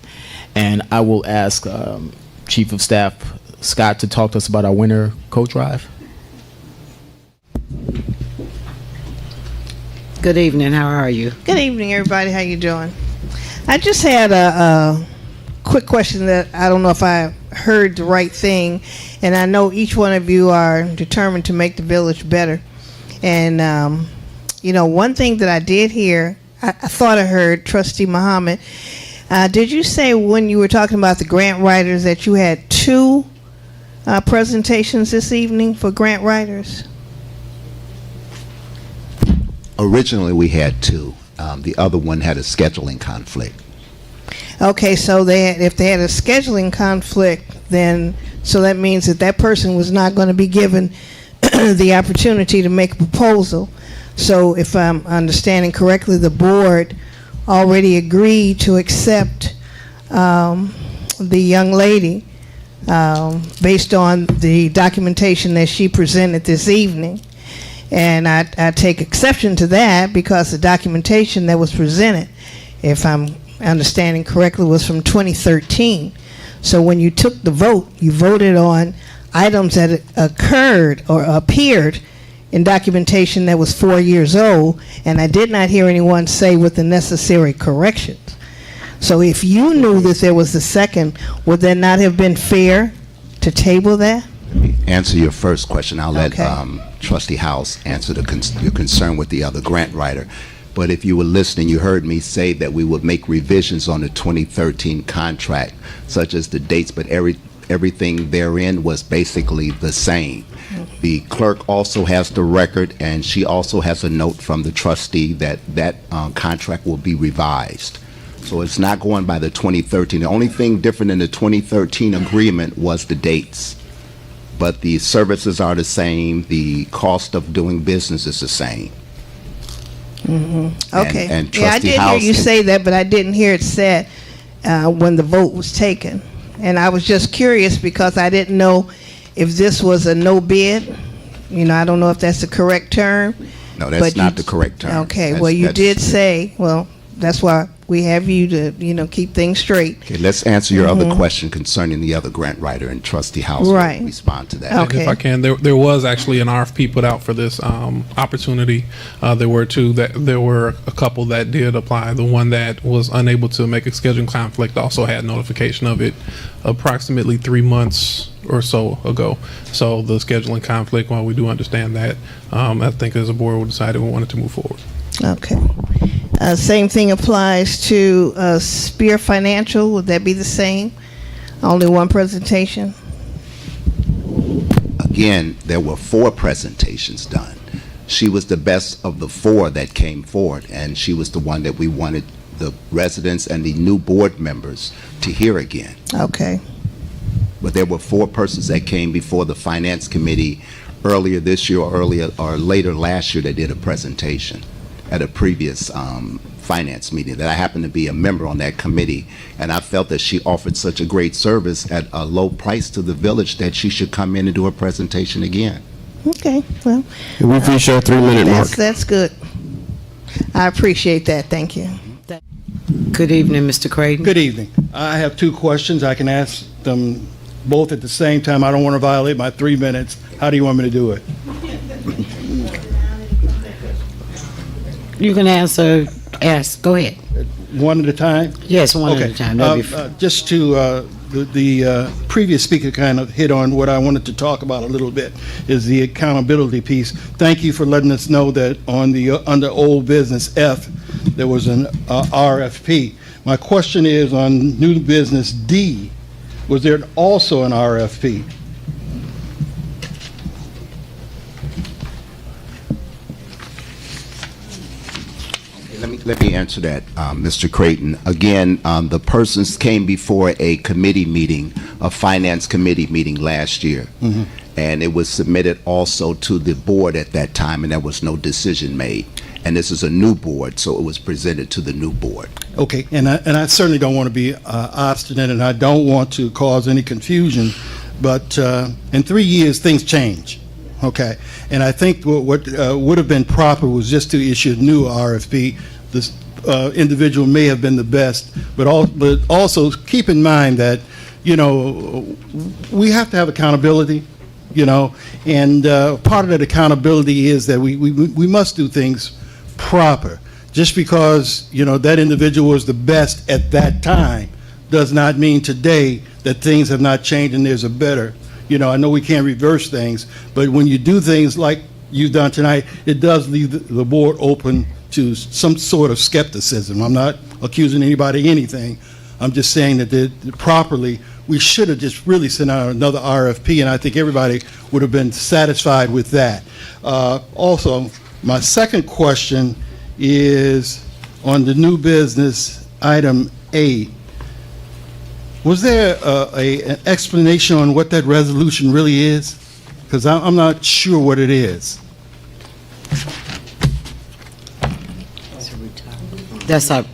K: And I will ask Chief of Staff Scott to talk to us about our winter coat drive.
D: Good evening. How are you?
J: Good evening, everybody. How you doing? I just had a quick question that I don't know if I heard the right thing, and I know each one of you are determined to make the village better. And one thing that I did hear, I thought I heard Trustee Muhammad. Did you say when you were talking about the grant writers that you had two presentations this evening for grant writers?
C: Originally, we had two. The other one had a scheduling conflict.
J: Okay, so if they had a scheduling conflict, then so that means that person was not going to be given the opportunity to make a proposal. So if I'm understanding correctly, the board already agreed to accept the young lady based on the documentation that she presented this evening. And I take exception to that because the documentation that was presented, if I'm understanding correctly, was from 2013. So when you took the vote, you voted on items that occurred or appeared in documentation that was 4 years old, and I did not hear anyone say with the necessary corrections. So if you knew that there was a second, would that not have been fair to table that?
C: Let me answer your first question. I'll let
J: Okay.
C: Trustee House answer your concern with the other grant writer. But if you were listening, you heard me say that we would make revisions on the 2013 contract, such as the dates, but everything therein was basically the same. The clerk also has the record, and she also has a note from the trustee that contract will be revised. So it's not going by the 2013. The only thing different in the 2013 agreement was the dates. But the services are the same, the cost of doing business is the same.
L: Okay.
C: And
L: Yeah, I
C: Trustee
L: did hear
C: House.
L: you say that, but I didn't hear it said when the vote was taken. And I was just curious because I didn't know if this was a no bid. You know, I don't know if that's the correct term.
C: No, that's
L: but
C: not
L: you-
C: the correct term.
L: Okay,
C: That's-
L: well, you
C: that's-
L: did say, well, that's why we have you to, keep things straight.
C: Okay, let's answer your other question concerning the other grant writer, and Trustee House will
L: Right.
C: respond to that.
L: Okay.
A: If I can, there was actually an RFP put out for this opportunity. There were a couple that did apply. The one that was unable to make a scheduling conflict also had notification of it approximately 3 months or so ago. So the scheduling conflict, while we do understand that, I think as a board we decided we wanted to move forward.
L: Okay. Same thing applies to Spear Financial. Would that be the same? Only one presentation?
C: Again, there were 4 presentations done. She was the best of the 4 that came forward, and she was the one that we wanted the residents and the new board members to hear again.
L: Okay.
C: But there were 4 persons that came before the Finance Committee earlier this year or later last year that did a presentation at a previous finance meeting that I happened to be a member on that committee, and I felt that she offered such a great service at a low price to the village that she should come in and do a presentation again.
L: Okay, well,
M: We've reached our 3-minute mark.
L: that's good. I appreciate that. Thank you.
D: Good evening, Mr. Creighton.
N: Good evening. I have 2 questions. I can ask them both at the same time. I don't want to violate my 3 minutes. How do you want me to do it?
D: You can ask, go ahead.
N: One at a time?
D: Yes, one at
N: Okay.
D: a time. That'd be
N: Just to, the previous speaker kind of hit on what I wanted to talk about a little bit, is the accountability piece. Thank you for letting us know that under old business F, there was an RFP. My question is on new business D, was there also an RFP?
C: Let me answer that, Mr. Creighton. Again, the persons came before a committee meeting, a finance committee meeting last year. And it was submitted also to the board at that time, and there was no decision made. And this is a new board, so it was presented to the new board.
N: Okay, and I certainly don't want to be obstinate, and I don't want to cause any confusion, but in 3 years, things change, okay? And I think what would have been proper was just to issue a new RFP. This individual may have been the best, but also keep in mind that, we have to have accountability, and part of that accountability is that we must do things proper. Just because, that individual was the best at that time does not mean today that things have not changed and there's a better. I know we can't reverse things, but when you do things like you've done tonight, it does leave the board open to some sort of skepticism. I'm not accusing anybody of anything. I'm just saying that properly, we should have just really sent out another RFP, and I think everybody would have been satisfied with that. Also, my second question is on the new business item A. Was there an explanation on what that resolution really is? Because I'm not sure what it is.
D: That's our,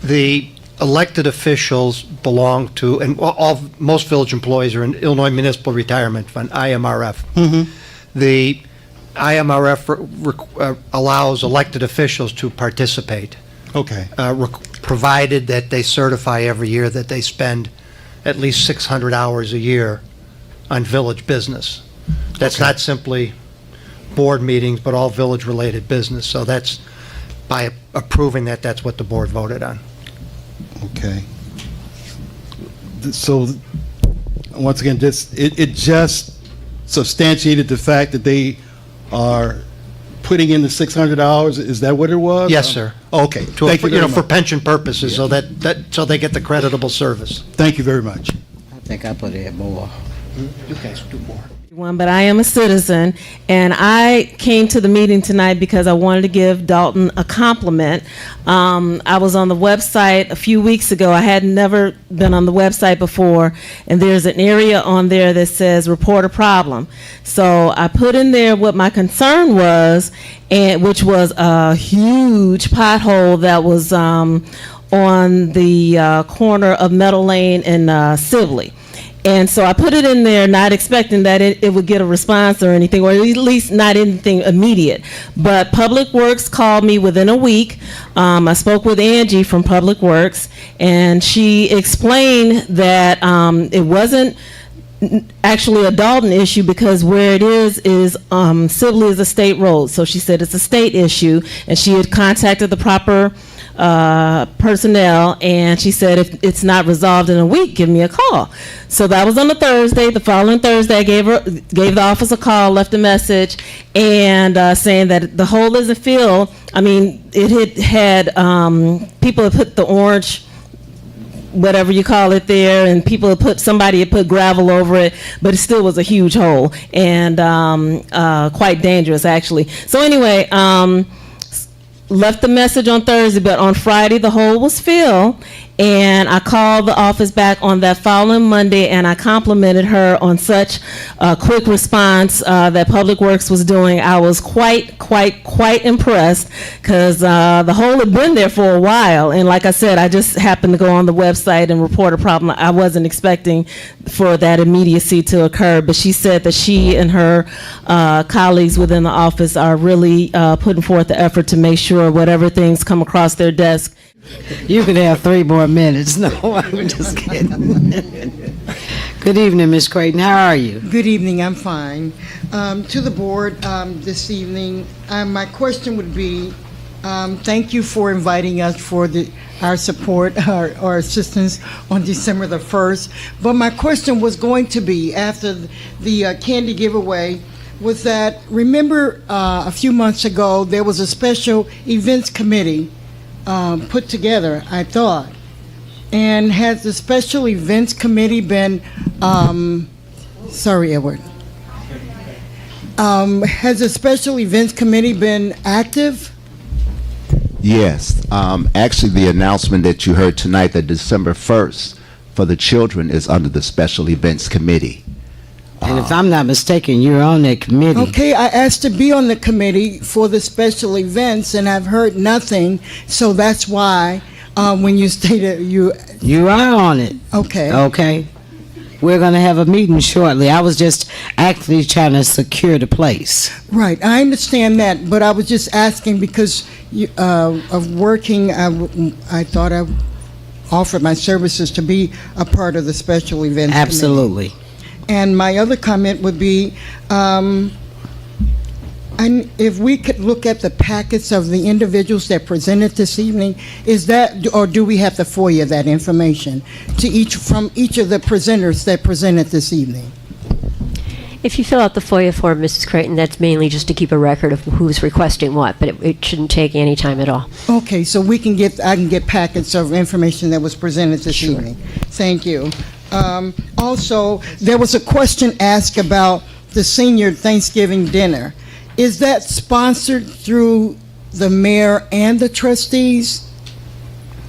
G: The elected officials belong to, and most village employees are in Illinois Municipal Retirement Fund, IMRF. The IMRF allows elected officials to participate,
N: Okay.
G: provided that they certify every year that they spend at least 600 hours a year on village business. That's not simply board meetings, but all village-related business. So that's, by approving that, that's what the board voted on.
N: Okay. So, once again, it just substantiated the fact that they are putting in the 600 hours? Is that what it was?
G: Yes, sir.
N: Okay.
G: To,
N: Thank you very
G: for
N: much.
G: pension purposes, so that so they get the creditable service.
N: Thank you very much.
D: I think I put it more.
O: But I am a citizen, and I came to the meeting tonight because I wanted to give Dolton a compliment. I was on the website a few weeks ago. I had never been on the website before, and there's an area on there that says report a problem. So I put in there what my concern was, and which was a huge pothole that was on the corner of Meadow Lane and Sibley. And so I put it in there not expecting that it would get a response or anything, or at least not anything immediate. But Public Works called me within a week. I spoke with Angie from Public Works, and she explained that it wasn't actually a Dolton issue because where it is Sibley is a state road. So she said it's a state issue, and she had contacted the proper personnel, and she said if it's not resolved in a week, give me a call. So that was on a Thursday. The following Thursday, I gave the office a call, left a message, and saying that the hole isn't filled. I mean, it had people had put the orange, whatever you call it there, and somebody had put gravel over it, but it still was a huge hole, and quite dangerous actually. So anyway, left the message on Thursday, but on Friday the hole was filled, and I called the office back on that following Monday, and I complimented her on such a quick response that Public Works was doing. I was quite impressed because the hole had been there for a while, and like I said, I just happened to go on the website and report a problem. I wasn't expecting for that immediacy to occur, but she said that she and her colleagues within the office are really putting forth the effort to make sure whatever things come across their desk.
D: You could have 3 more minutes. No, I'm just kidding. Good evening, Ms. Creighton. How are you?
P: Good evening. I'm fine. To the board this evening, my question would be, thank you for inviting us for our support, our assistance on December the 1st. But my question was going to be, after the candy giveaway, was that, remember a few months ago, there was a special events committee put together, I thought. And has the special events committee been, sorry, Edward. Has the special events committee been active?
C: Yes. Actually, the announcement that you heard tonight, that December 1st for the children, is under the special events committee.
D: And if I'm not mistaken, you're on that committee.
P: Okay, I asked to be on the committee for the special events, and I've heard nothing, so that's why when you stated you
D: are on it.
P: Okay.
D: Okay. We're going to have a meeting shortly. I was just actually trying to secure the place.
P: Right, I understand that, but I was just asking because of working, I thought I offered my services to be a part of the special events committee.
D: Absolutely.
P: And my other comment would be, if we could look at the packets of the individuals that presented this evening, is that, or do we have to FOIA that information from each of the presenters that presented this evening?
B: If you fill out the FOIA form, Mrs. Creighton, that's mainly just to keep a record of who's requesting what, but it shouldn't take any time at all.
P: Okay, so I can get packets of information that was presented this evening. Thank you. Also, there was a question asked about the senior Thanksgiving dinner. Is that sponsored through the mayor and the trustees?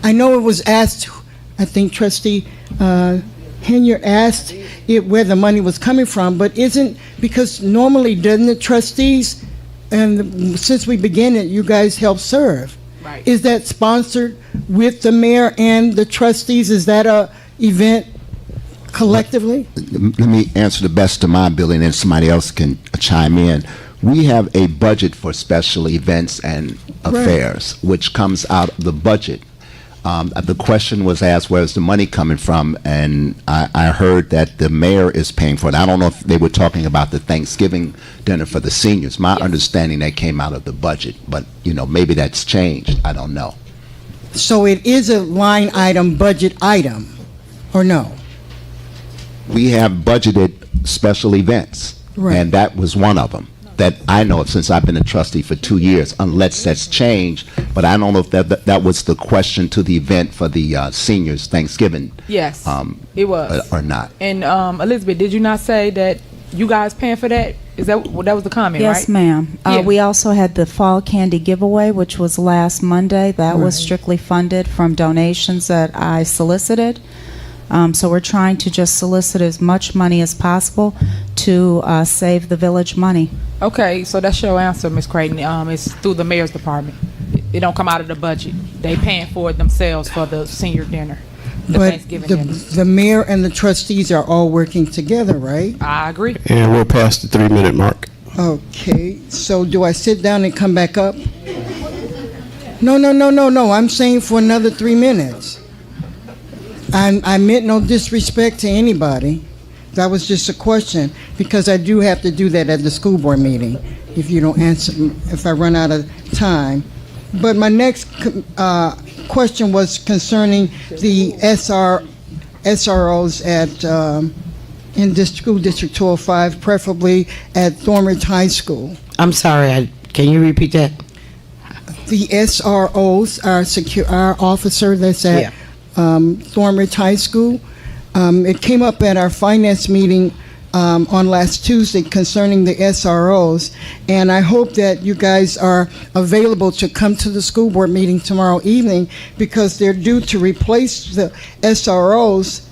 P: I know it was asked, I think Trustee Henyer asked where the money was coming from, but because normally doesn't the trustees, and since we began it, you guys help serve.
E: Right.
P: Is that sponsored with the mayor and the trustees? Is that a event collectively?
C: Let me answer the best of my ability, and then somebody else can chime in. We have a budget for special events and affairs, which comes out of the budget. The question was asked, where's the money coming from? And I heard that the mayor is paying for it. I don't know if they were talking about the Thanksgiving dinner for the seniors. My understanding, that came out of the budget, but maybe that's changed. I don't know.
P: So it is a line item, budget item, or no?
C: We have budgeted special events, and that was one of them. that I know of, since I've been a trustee for 2 years, unless that's changed. But I don't know if that was the question to the event for the seniors Thanksgiving.
E: Yes, it was.
C: Or not.
E: And Elizabeth, did you not say that you guys paying for that? Is that was the comment,
Q: Yes,
E: right?
Q: ma'am.
E: Yeah.
Q: We also had the fall candy giveaway, which was last Monday. That was strictly funded from donations that I solicited. So we're trying to just solicit as much money as possible to save the village money.
E: Okay, so that's your answer, Ms. Creighton. It's through the mayor's department. It don't come out of the budget. They paying for it themselves for the senior dinner, the
P: But
E: Thanksgiving dinner.
P: the mayor and the trustees are all working together, right?
E: I agree.
M: And we're past the 3-minute mark.
P: Okay, so do I sit down and come back up? No, I'm saying for another 3 minutes. I meant no disrespect to anybody. That was just a question, because I do have to do that at the school board meeting if you don't answer, if I run out of time. But my next question was concerning the SROs in School District 205, preferably at Thornridge High School.
D: I'm sorry, can you repeat that?
P: The SROs, our officer that's at Thornridge High School. It came up at our finance meeting on last Tuesday concerning the SROs, and I hope that you guys are available to come to the school board meeting tomorrow evening, because they're due to replace the SROs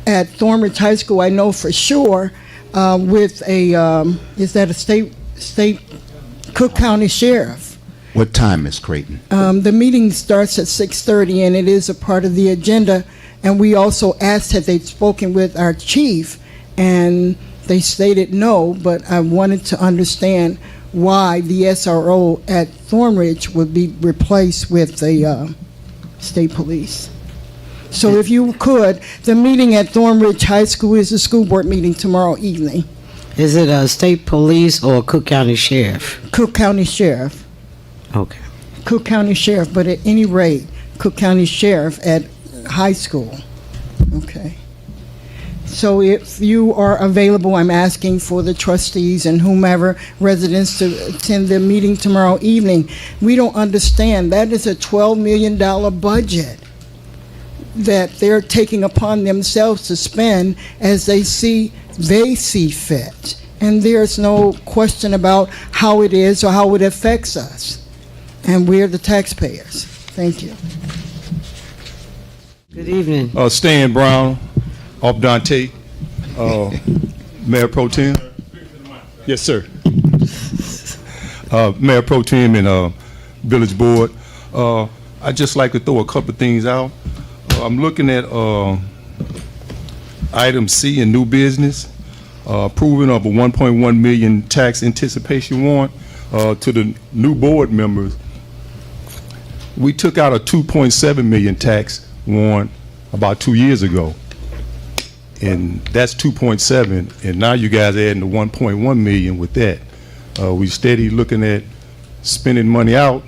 P: at Thornridge High School, I know for sure, with a, is that a state Cook County sheriff.
C: What time, Ms. Creighton?
P: The meeting starts at 6:30, and it is a part of the agenda. And we also asked had they spoken with our chief, and they stated no, but I wanted to understand why the SRO at Thornridge would be replaced with the state police. So if you could, the meeting at Thornridge High School is a school board meeting tomorrow evening.
D: Is it a state police or Cook County Sheriff?
P: Cook County Sheriff.
D: Okay.
P: Cook County Sheriff, but at any rate, Cook County Sheriff at high school. Okay. So if you are available, I'm asking for the trustees and whomever residents to attend the meeting tomorrow evening. We don't understand. That is a $12 million budget that they're taking upon themselves to spend as they see fit. And there's no question about how it is or how it affects us. And we're the taxpayers. Thank you.
D: Good evening.
R: Stan Brown, off Dante, Mayor Pro Tem. Yes, sir. Mayor Pro Tem and Village Board. I'd just like to throw a couple of things out. I'm looking at item C in new business, approving of a 1.1 million tax anticipation warrant to the new board members. We took out a 2.7 million tax warrant about 2 years ago, and that's 2.7, and now you guys are adding the 1.1 million with that. We steady looking at spending money out,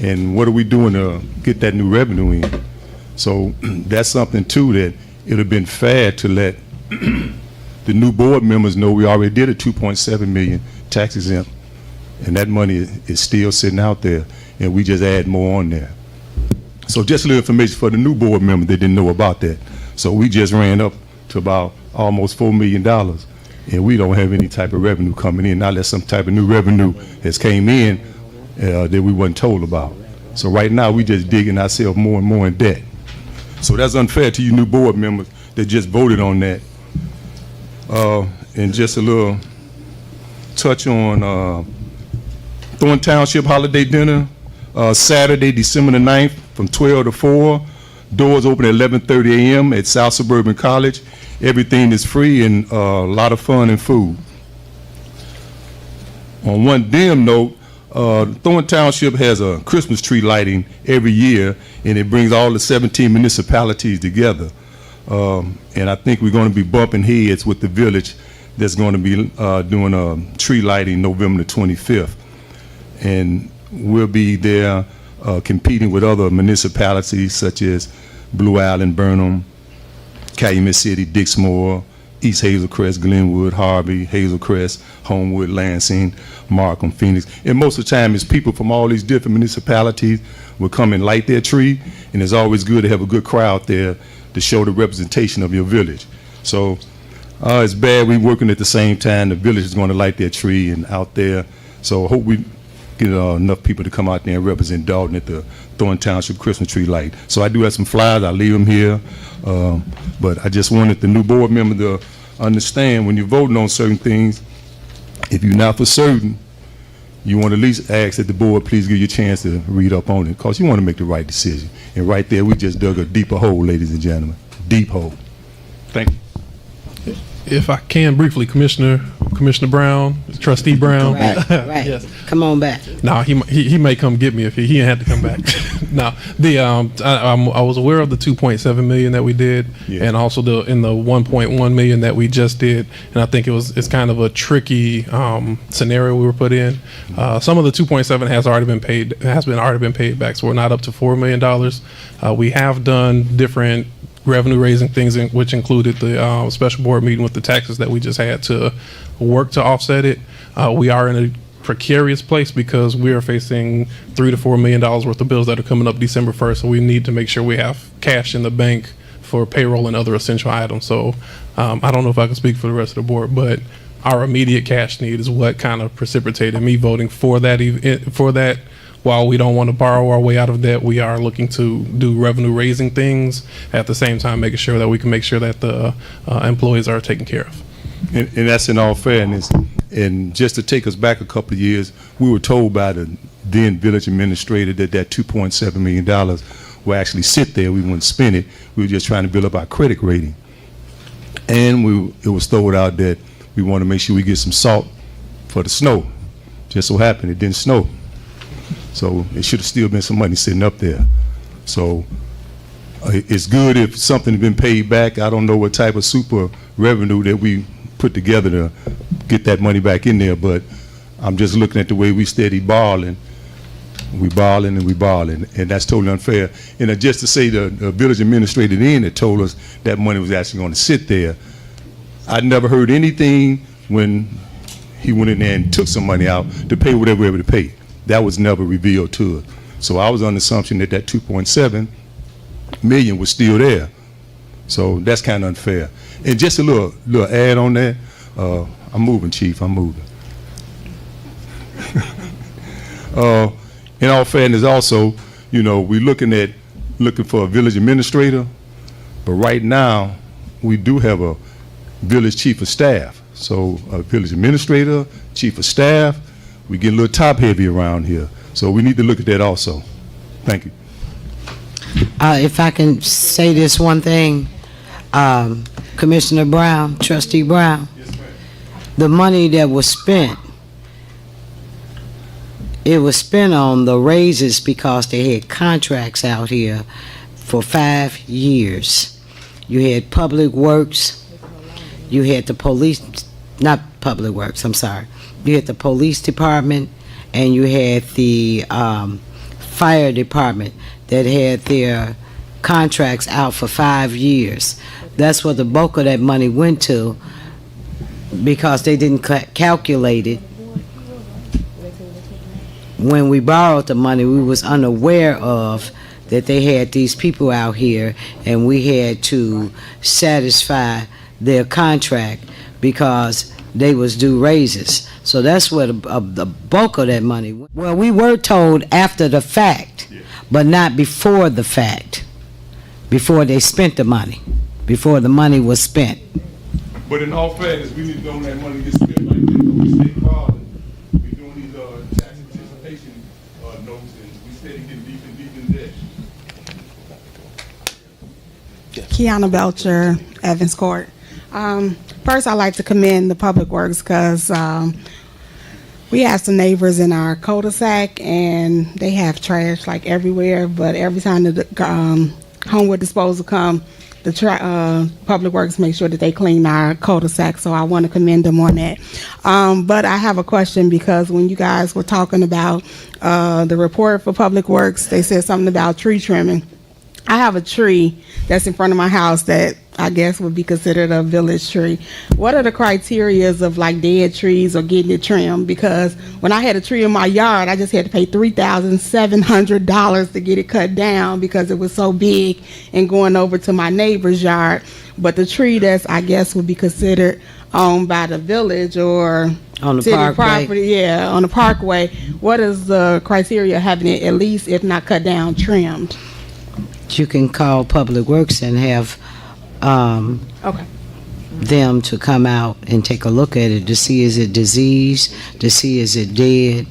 R: and what are we doing to get that new revenue in? So that's something too that it would have been fair to let the new board members know we already did a 2.7 million tax exempt, and that money is still sitting out there, and we just add more on there. So just a little information for the new board members that didn't know about that. So we just ran up to about almost $4 million, and we don't have any type of revenue coming in, not unless some type of new revenue has came in that we wasn't told about. So right now we just digging ourselves more and more in debt. So that's unfair to you new board members that just voted on that. And just a little touch on Thorn Township Holiday Dinner, Saturday, December the 9th from 12 to 4. Doors open at 11:30 a.m. at South Suburban College. Everything is free and a lot of fun and food. On one dim note, Thorn Township has a Christmas tree lighting every year, and it brings all the 17 municipalities together. And I think we're going to be bumping heads with the village that's going to be doing a tree lighting November the 25th. And we'll be there competing with other municipalities such as Blue Island, Burnham, Calumet City, Dixmoor, East Hazelcrest, Glenwood, Harvey, Hazelcrest, Homewood, Lansing, Markham, Phoenix. And most of the time, it's people from all these different municipalities will come and light their tree, and it's always good to have a good crowd there to show the representation of your village. So it's bad we working at the same time. The village is going to light their tree and out there. So I hope we get enough people to come out there and represent Dolton at the Thornton Township Christmas tree light. So I do have some flyers. I'll leave them here. But I just wanted the new board member to understand when you're voting on certain things, if you're not for certain, you want to at least ask that the board please give you a chance to read up on it, because you want to make the right decision. And right there, we just dug a deeper hole, ladies and gentlemen. Deep hole. Thank you.
A: If I can briefly, Commissioner Brown, Trustee Brown.
D: Right.
A: Yes.
D: Come on back.
A: No, he may come get me if he had to come back. No, I was aware of the 2.7 million that we did, and also the 1.1 million that we just did, and I think it's kind of a tricky scenario we were put in. Some of the 2.7 has already been paid back, so we're not up to $4 million. We have done different revenue raising things, which included the special board meeting with the taxes that we just had to work to offset it. We are in a precarious place because we are facing $3 to $4 million worth of bills that are coming up December 1st. So we need to make sure we have cash in the bank for payroll and other essential items. So I don't know if I can speak for the rest of the board, but our immediate cash need is what kind of precipitated me voting for that. While we don't want to borrow our way out of debt, we are looking to do revenue raising things at the same time, making sure that we can make sure that the employees are taken care of.
R: And that's in all fairness. And just to take us back a couple of years, we were told by the then village administrator that $2.7 million will actually sit there. We wouldn't spend it. We were just trying to build up our credit rating. And it was thrown out that we want to make sure we get some salt for the snow. Just so happened it didn't snow. So it should have still been some money sitting up there. So it's good if something has been paid back. I don't know what type of super revenue that we put together to get that money back in there, but I'm just looking at the way we steady borrowing. We borrowing and we borrowing, and that's totally unfair. And just to say the village administrator then that told us that money was actually going to sit there, I never heard anything when he went in there and took some money out to pay whatever we were able to pay. That was never revealed to us. So I was on the assumption that 2.7 million was still there. So that's kind of unfair. And just a little add on that. I'm moving, Chief. I'm moving. In all fairness, also, we're looking for a village administrator, but right now we do have a village chief of staff. So a village administrator, chief of staff. We get a little top heavy around here, so we need to look at that also. Thank you.
D: If I can say this one thing, Commissioner Brown, Trustee Brown, the money that was spent, it was spent on the raises because they had contracts out here for 5 years. You had Public Works, you had the police, not Public Works, I'm sorry. You had the police department, and you had the fire department that had their contracts out for 5 years. That's where the bulk of that money went to, because they didn't calculate it. When we borrowed the money, we was unaware of that they had these people out here, and we had to satisfy their contract because they was due raises. So that's where the bulk of that money went. Well, we were told after the fact, but not before the fact, before they spent the money, before the money was spent.
R: But in all fairness, we need to know that money gets spent like this. We stay borrowing. We're doing these tax anticipation notes, and we steady getting deep and deep in debt.
S: Kiana Belcher, Evans Court. First, I'd like to commend the Public Works because we have some neighbors in our cul-de-sac, and they have trash like everywhere, but every time the Homewood disposal come, the Public Works make sure that they clean our cul-de-sac, so I want to commend them on that. But I have a question, because when you guys were talking about the report for Public Works, they said something about tree trimming. I have a tree that's in front of my house that I guess would be considered a village tree. What are the criterias of like dead trees or getting it trimmed? Because when I had a tree in my yard, I just had to pay $3,700 to get it cut down because it was so big and going over to my neighbor's yard. But the tree that's, I guess, would be considered owned by the village or
D: On the
S: city
D: parkway.
S: property, yeah, on the parkway. What is the criteria of having it at least, if not cut down, trimmed?
D: You can call Public Works and have
S: Okay.
D: them to come out and take a look at it to see is it diseased, to see is it dead.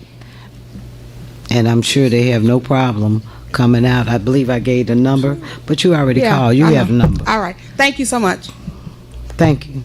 D: And I'm sure they have no problem coming out. I believe I gave the number, but you already
S: Yeah,
D: called. You
S: I
D: have the
S: know.
D: number.
S: All right. Thank you so much.
D: Thank you.